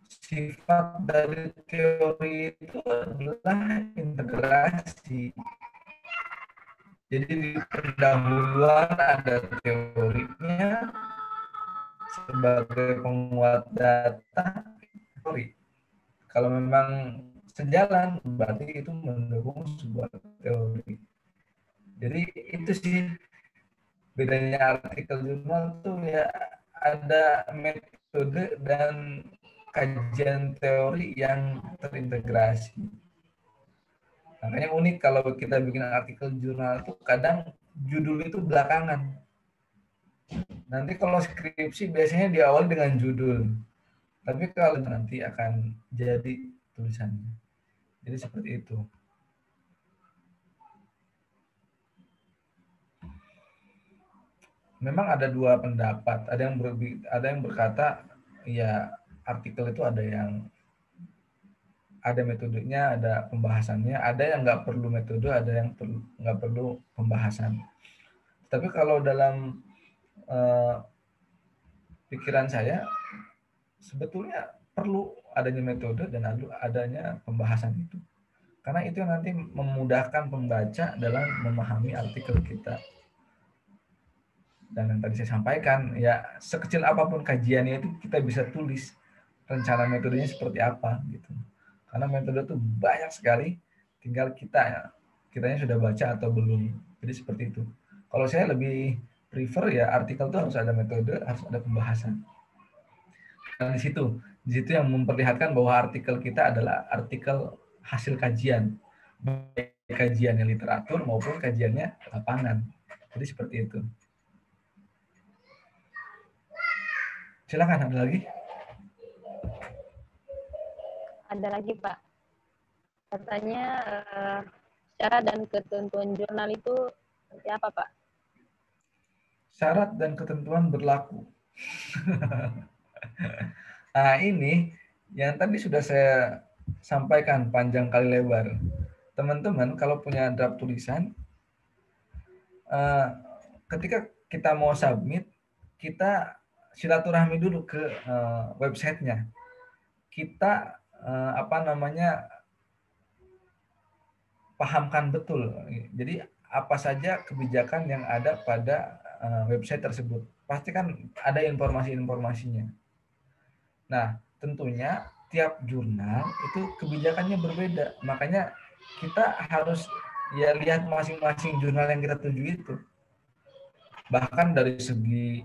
sifat dari teori itu adalah integrasi. Jadi di pendahuluan ada teorinya sebagai penguat data teori. Kalau memang sejalan, berarti itu mendukung sebuah teori. Jadi itu sih bedanya artikel jurnal tuh ya, ada metode dan kajian teori yang terintegrasi. Makanya unik kalau kita bikin artikel jurnal itu kadang judul itu belakangan. Nanti kalau skripsi biasanya diawali dengan judul. Tapi kalau nanti akan jadi tulisannya. Jadi seperti itu. Memang ada 2 pendapat. Ada yang berkata ya artikel itu ada metodenya, ada pembahasannya, ada yang nggak perlu metode, ada yang nggak perlu pembahasan. Tapi kalau dalam pikiran saya, sebetulnya perlu adanya metode dan adanya pembahasan itu. Karena itu yang nanti memudahkan pembaca dalam memahami artikel kita. Dan yang tadi saya sampaikan, ya sekecil apapun kajiannya itu kita bisa tulis rencana metodenya seperti apa gitu. Karena metode itu banyak sekali, tinggal kitanya sudah baca atau belum. Jadi seperti itu. Kalau saya lebih prefer ya artikel itu harus ada metode, harus ada pembahasan. Dan di situ yang memperlihatkan bahwa artikel kita adalah artikel hasil kajian, baik kajiannya literatur maupun kajiannya lapangan. Jadi seperti itu. Silakan, ada lagi? Ada lagi, Pak. Katanya syarat dan ketentuan jurnal itu seperti apa, Pak? Syarat dan ketentuan berlaku. Nah, ini yang tadi sudah saya sampaikan panjang kali lebar. Teman-teman kalau punya draft tulisan, ketika kita mau submit, kita silaturahmi dulu ke websitenya. Kita pahamkan betul. Jadi apa saja kebijakan yang ada pada website tersebut. Pasti kan ada informasi-informasinya. Nah, tentunya tiap jurnal itu kebijakannya berbeda. Makanya kita harus ya lihat masing-masing jurnal yang kita tuju itu. Bahkan dari segi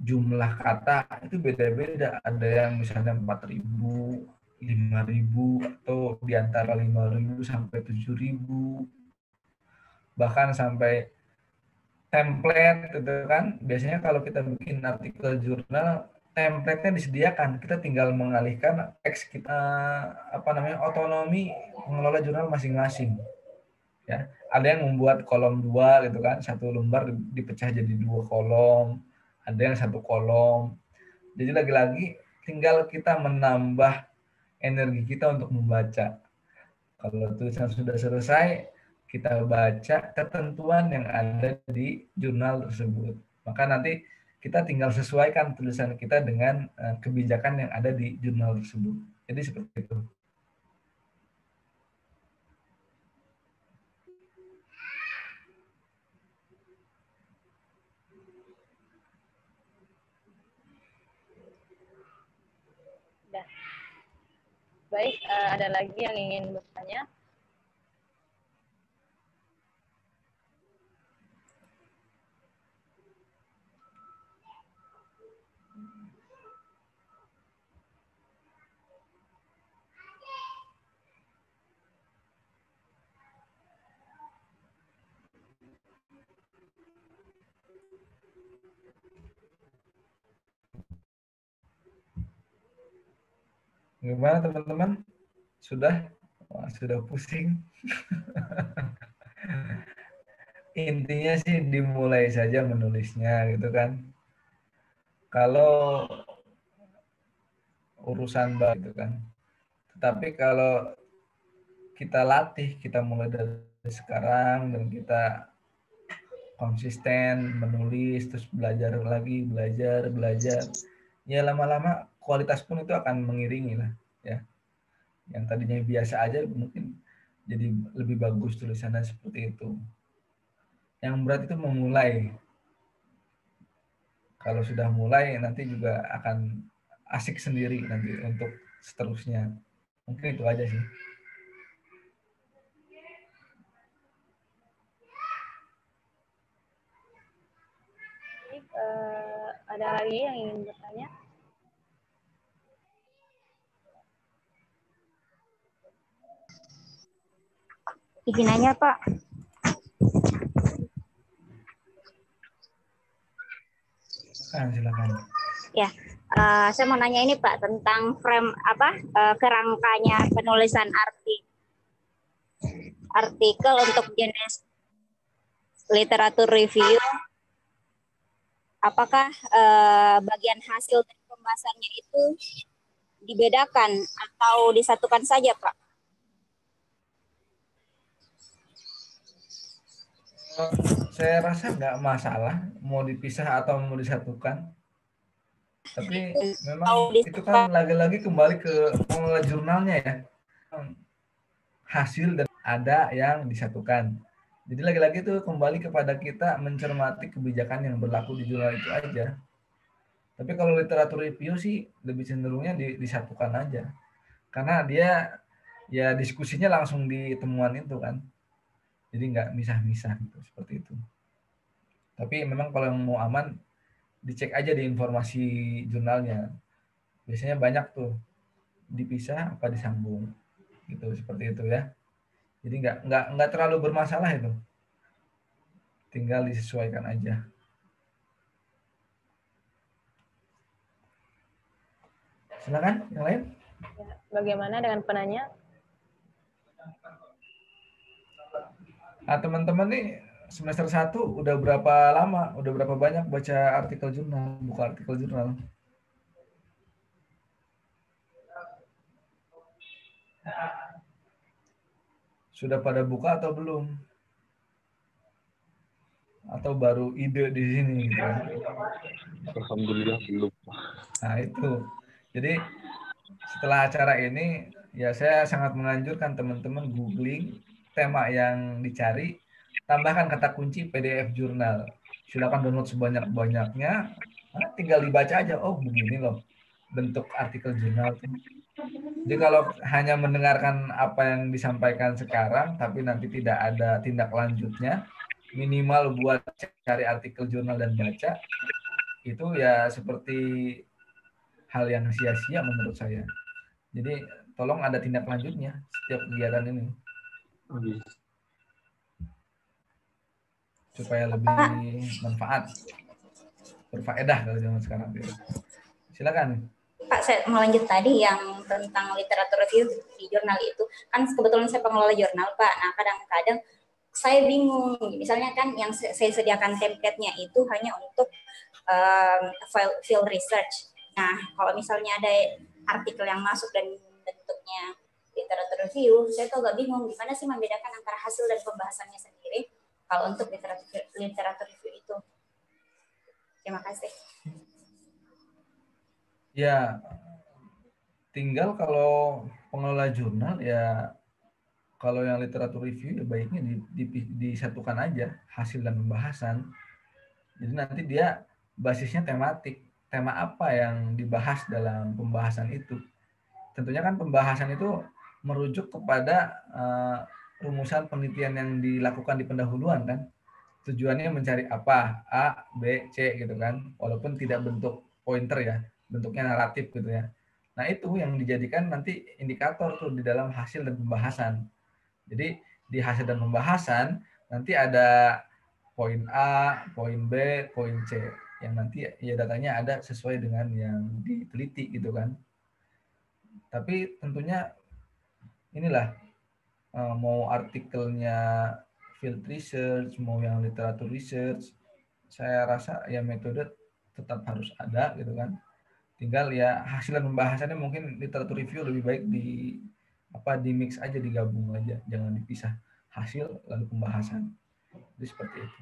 jumlah kata itu beda-beda. Ada yang misalnya 4.000, 5.000 atau di antara 5.000 sampai 7.000, bahkan sampai template gitu kan. Biasanya kalau kita bikin artikel jurnal, template-nya disediakan, kita tinggal mengalihkan teks kita, otonomi mengelola jurnal masing-masing. Ya, ada yang membuat kolom 2 gitu kan, satu lembar dipecah jadi 2 kolom, ada yang 1 kolom. Jadi lagi-lagi tinggal kita menambah energi kita untuk membaca. Kalau tulisan sudah selesai, kita baca ketentuan yang ada di jurnal tersebut. Maka nanti kita tinggal sesuaikan tulisan kita dengan kebijakan yang ada di jurnal tersebut. Jadi seperti itu. Baik, ada lagi yang ingin bertanya? Gimana teman-teman? Sudah? Wah, sudah pusing. Intinya sih dimulai saja menulisnya gitu kan. Kalau urusan gitu kan. Tetapi kalau kita latih, kita mulai dari sekarang dan kita konsisten menulis, terus belajar lagi, belajar. Ya lama-lama kualitas pun itu akan mengiringi lah, ya. Yang tadinya biasa aja mungkin jadi lebih bagus tulisannya seperti itu. Yang berat itu memulai. Kalau sudah mulai nanti juga akan asik sendiri nanti untuk seterusnya. Mungkin itu aja sih. Ada lagi yang ingin bertanya? Izin nanya, Pak. Silakan. Ya, saya mau nanya ini Pak tentang frame kerangkanya penulisan artikel untuk jenis literatur review. Apakah bagian hasil dari pembahasannya itu dibedakan atau disatukan saja, Pak? Saya rasa nggak masalah mau dipisah atau mau disatukan. Tapi memang itu kan lagi-lagi kembali ke pengelola jurnalnya ya. Hasil dan ada yang disatukan. Jadi lagi-lagi itu kembali kepada kita mencermati kebijakan yang berlaku di jurnal itu aja. Tapi kalau literatur review sih lebih cenderungnya disatukan aja. Karena dia ya diskusinya langsung di temuan itu kan. Jadi nggak misah-misah gitu, seperti itu. Tapi memang kalau yang mau aman, dicek aja di informasi jurnalnya. Biasanya banyak tuh dipisah apa disambung, gitu seperti itu ya. Jadi nggak terlalu bermasalah itu. Tinggal disesuaikan aja. Silakan yang lain. Ya, bagaimana dengan penanya? Nah, teman-teman nih semester 1 udah berapa lama, udah berapa banyak baca artikel jurnal, buka artikel jurnal? Sudah pada buka atau belum? Atau baru ide di sini gitu? Alhamdulillah belum. Nah itu, jadi setelah acara ini ya saya sangat menganjurkan teman-teman googling tema yang dicari, tambahkan kata kunci PDF jurnal. Silakan download sebanyak-banyaknya, tinggal dibaca aja. Oh begini loh bentuk artikel jurnal. Jadi kalau hanya mendengarkan apa yang disampaikan sekarang, tapi nanti tidak ada tindak lanjutnya, minimal buat cari artikel jurnal dan baca, itu ya seperti hal yang sia-sia menurut saya. Jadi tolong ada tindak lanjutnya setiap kegiatan ini supaya lebih manfaat, berfaedah kalau zaman sekarang. Silakan. Pak, saya mau lanjut tadi yang tentang literatur review di jurnal itu. Kan kebetulan saya pengelola jurnal, Pak. Nah, kadang-kadang saya bingung. Misalnya kan yang saya sediakan template-nya itu hanya untuk field research. Nah, kalau misalnya ada artikel yang masuk dan bentuknya literatur review, saya tuh agak bingung gimana sih membedakan antara hasil dan pembahasannya sendiri kalau untuk literatur review itu. Terima kasih. Ya, tinggal kalau pengelola jurnal ya, kalau yang literatur review ya baiknya disatukan aja hasil dan pembahasan. Jadi nanti dia basisnya tematik, tema apa yang dibahas dalam pembahasan itu. Tentunya kan pembahasan itu merujuk kepada rumusan penelitian yang dilakukan di pendahuluan kan. Tujuannya mencari apa, A, B, C gitu kan. Walaupun tidak bentuk pointer ya, bentuknya naratif gitu ya. Nah itu yang dijadikan nanti indikator tuh di dalam hasil dan pembahasan. Jadi di hasil dan pembahasan nanti ada poin A, poin B, poin C yang nanti ya datanya ada sesuai dengan yang diteliti gitu kan. Tapi tentunya inilah mau artikelnya field research, mau yang literatur research, saya rasa ya metode tetap harus ada gitu kan. Tinggal ya hasil dan pembahasannya mungkin literatur review lebih baik di mix aja, digabung aja, jangan dipisah hasil lalu pembahasan. Jadi seperti itu.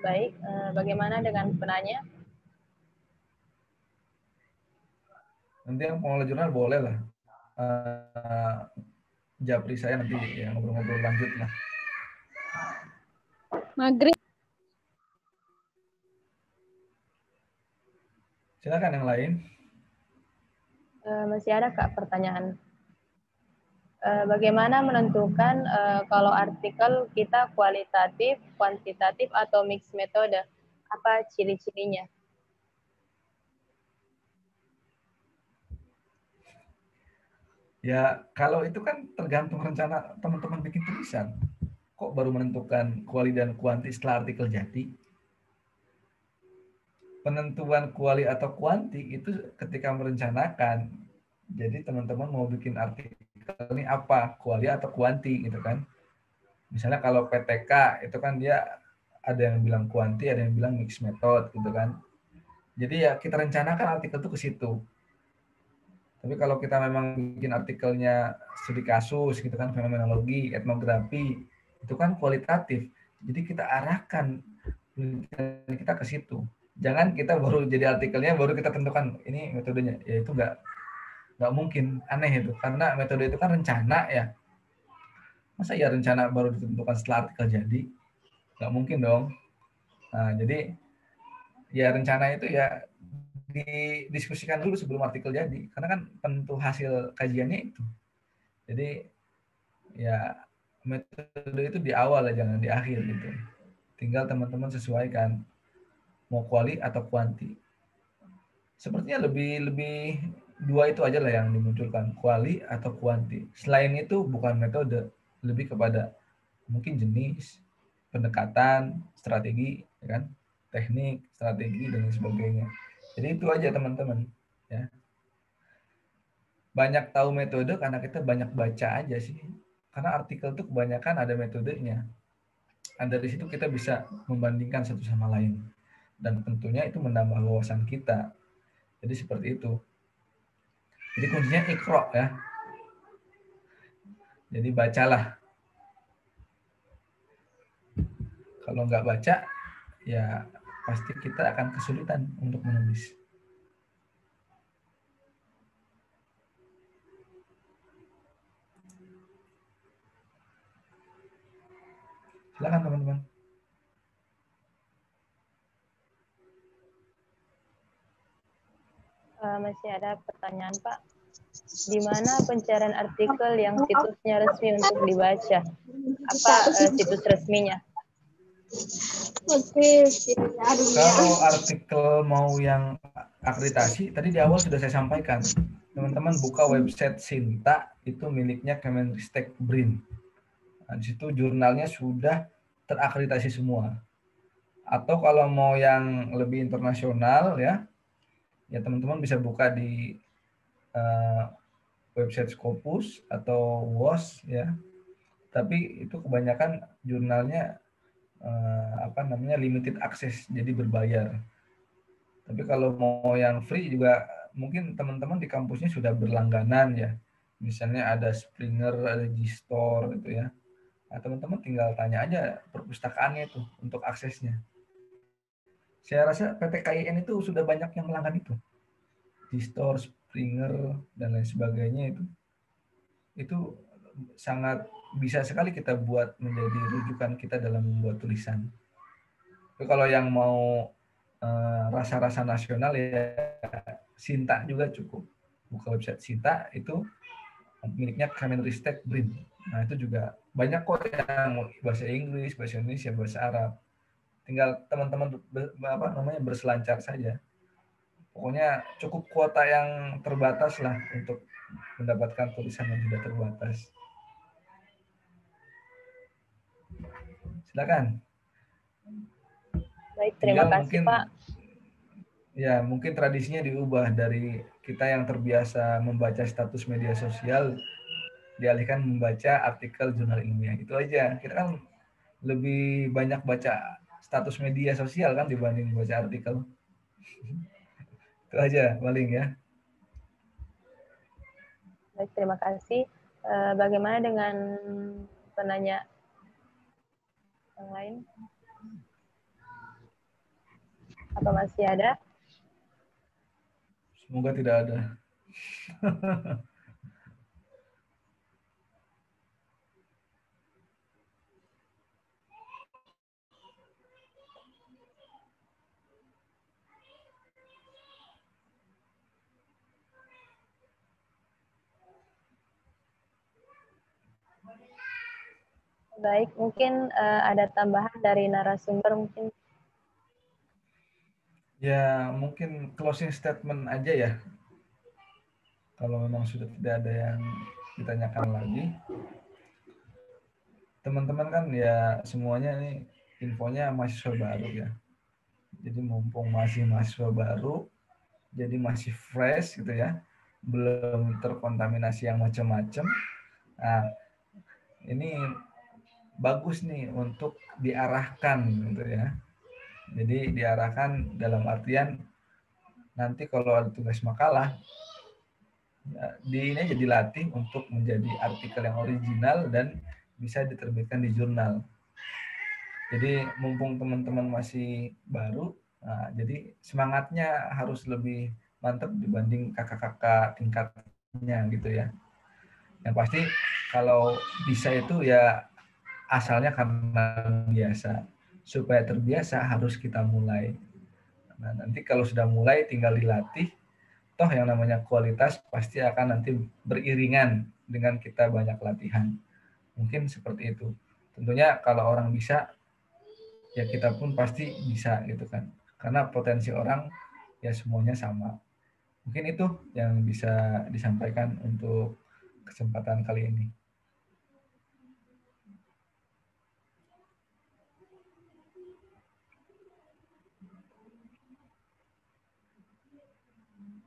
Baik, bagaimana dengan penanya? Nanti yang pengelola jurnal boleh lah. Japri saya nanti ya ngobrol-ngobrol lanjut lah. Maghrib. Silakan yang lain. Masih ada Kak pertanyaan. Bagaimana menentukan kalau artikel kita kualitatif, kuantitatif, atau mix metode? Apa ciri-cirinya? Ya, kalau itu kan tergantung rencana teman-teman bikin tulisan. Kok baru menentukan kuali dan kuanti setelah artikel jadi? Penentuan kuali atau kuanti itu ketika merencanakan. Jadi teman-teman mau bikin artikel ini apa? Kuali atau kuanti gitu kan. Misalnya kalau PTK itu kan dia ada yang bilang kuanti, ada yang bilang mix method gitu kan. Jadi ya kita rencanakan artikel itu ke situ. Tapi kalau kita memang bikin artikelnya studi kasus gitu kan, fenomenologi, etnografi, itu kan kualitatif. Jadi kita arahkan penelitian kita ke situ. Jangan kita baru jadi artikelnya baru kita tentukan ini metodenya. Ya itu nggak mungkin, aneh itu. Karena metode itu kan rencana ya. Masa ya rencana baru ditentukan setelah artikel jadi? Nggak mungkin dong. Nah, jadi ya rencana itu ya didiskusikan dulu sebelum artikel jadi, karena kan penentu hasil kajiannya itu. Jadi ya metode itu di awal ya, jangan di akhir gitu. Tinggal teman-teman sesuaikan mau kuali atau kuanti. Sepertinya lebih dua itu aja lah yang dimunculkan, kuali atau kuanti. Selain itu bukan metode, lebih kepada mungkin jenis, pendekatan, strategi, ya kan? Teknik, strategi dan sebagainya. Jadi itu aja teman-teman ya. Banyak tahu metode karena kita banyak baca aja sih. Karena artikel itu kebanyakan ada metodenya. Dan dari situ kita bisa membandingkan satu sama lain. Dan tentunya itu menambah wawasan kita. Jadi seperti itu. Jadi kuncinya iqra ya. Jadi bacalah. Kalau nggak baca ya pasti kita akan kesulitan untuk menulis. Silakan teman-teman. Masih ada pertanyaan Pak. Di mana pencarian artikel yang situsnya resmi untuk dibaca? Apa situs resminya? Oke, aduh ya. Kalau artikel mau yang akreditasi, tadi di awal sudah saya sampaikan. Teman-teman buka website Sinta, itu miliknya Kemenristek BRIN. Nah, di situ jurnalnya sudah terakreditasi semua. Atau kalau mau yang lebih internasional ya teman-teman bisa buka di website Scopus atau WOS ya. Tapi itu kebanyakan jurnalnya limited access, jadi berbayar. Tapi kalau mau yang free juga mungkin teman-teman di kampusnya sudah berlangganan ya. Misalnya ada Springer, ada Gstore gitu ya. Nah, teman-teman tinggal tanya aja perpustakaannya itu untuk aksesnya. Saya rasa PT KIN itu sudah banyak yang melanggan itu. Gstore, Springer, dan lain sebagainya itu sangat bisa sekali kita buat menjadi rujukan kita dalam membuat tulisan. Tapi kalau yang mau rasa-rasa nasional ya Sinta juga cukup. Buka website Sinta itu miliknya Kemenristek BRIN. Nah itu juga banyak kok yang bahasa Inggris, bahasa Indonesia, bahasa Arab. Tinggal teman-teman berselancar saja. Pokoknya cukup kuota yang terbatas lah untuk mendapatkan tulisan yang tidak terbatas. Silakan. Baik, terima kasih mungkin, Pak. Ya, mungkin tradisinya diubah dari kita yang terbiasa membaca status media sosial dialihkan membaca artikel jurnal ilmiah. Itu aja. Kita kan lebih banyak baca status media sosial kan dibanding baca artikel. Itu aja paling ya. Baik, terima kasih. Bagaimana dengan penanya yang lain? Apa masih ada? Semoga tidak ada. Baik, mungkin ada tambahan dari narasumber mungkin. Ya, mungkin closing statement aja ya. Kalau memang sudah tidak ada yang ditanyakan lagi. Teman-teman kan ya semuanya nih infonya mahasiswa baru ya. Jadi mumpung masih mahasiswa baru, jadi masih fresh gitu ya. Belum terkontaminasi yang macam-macam. Nah, ini bagus nih untuk diarahkan gitu ya. Jadi diarahkan dalam artian nanti kalau ada tugas makalah ini aja dilatih untuk menjadi artikel yang original dan bisa diterbitkan di jurnal. Jadi mumpung teman-teman masih baru, nah, jadi semangatnya harus lebih mantap dibanding kakak-kakak tingkatnya gitu ya. Yang pasti kalau bisa itu ya asalnya karena biasa. Supaya terbiasa harus kita mulai. Nah, nanti kalau sudah mulai tinggal dilatih, toh yang namanya kualitas pasti akan nanti beriringan dengan kita banyak latihan. Mungkin seperti itu. Tentunya kalau orang bisa, ya kita pun pasti bisa gitu kan. Karena potensi orang ya semuanya sama. Mungkin itu yang bisa disampaikan untuk kesempatan kali ini.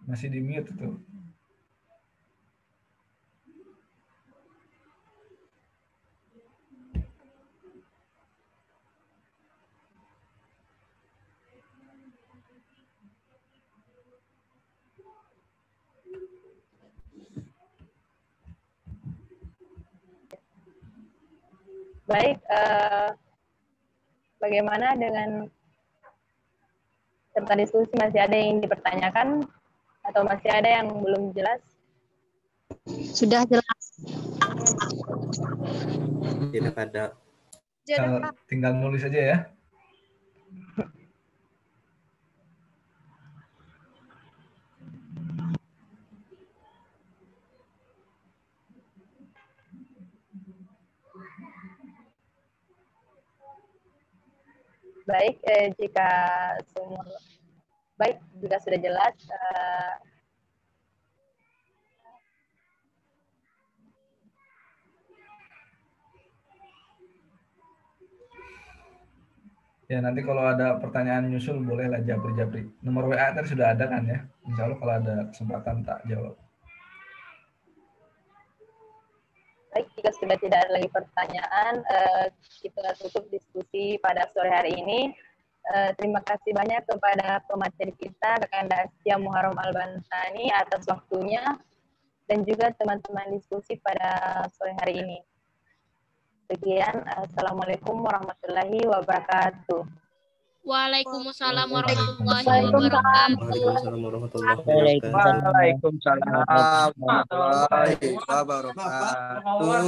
Masih di mute tuh. Baik, bagaimana dengan serta diskusi, masih ada yang dipertanyakan atau masih ada yang belum jelas? Sudah jelas. Tidak ada. Tinggal nulis aja ya. Baik, jika semua baik, jika sudah jelas, Ya, nanti kalau ada pertanyaan nyusul bolehlah japri-japri. Nomor WA tadi sudah ada kan ya? Insya Allah kalau ada kesempatan tak jawab. baik, jika sudah tidak ada lagi pertanyaan, kita tutup diskusi pada sore hari ini. Terima kasih banyak kepada pemateri kita, Kakanda Astia Muharram Al-Bantani atas waktunya, dan juga teman-teman diskusi pada sore hari ini. Sekian, Assalamualaikum warahmatullahi wabarakatuh. Waalaikumsalam warahmatullahi wabarakatuh. Waalaikumsalam warahmatullahi Waalaikumsalam warahmatullahi wabarakatuh.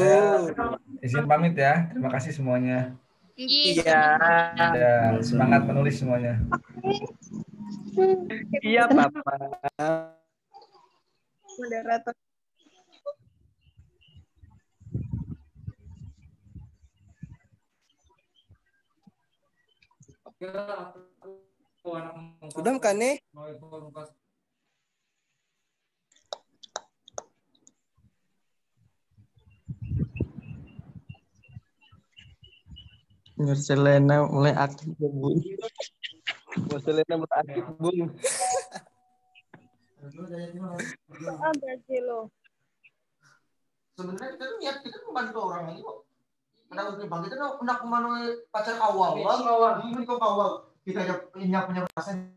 Izin pamit ya. Terima kasih semuanya. Iya. Ya, semangat menulis semuanya. Iya, Bapak. Moderator. Sudah kan nih? Selena mulai aktif, Bung. Selena mulai aktif, Bung. Sebenarnya kita tuh niat kita membantu orang lagi kok. Karena kita tuh hendak memenuhi pacar kawal. Ini kok kawal. Kita punya perasaan.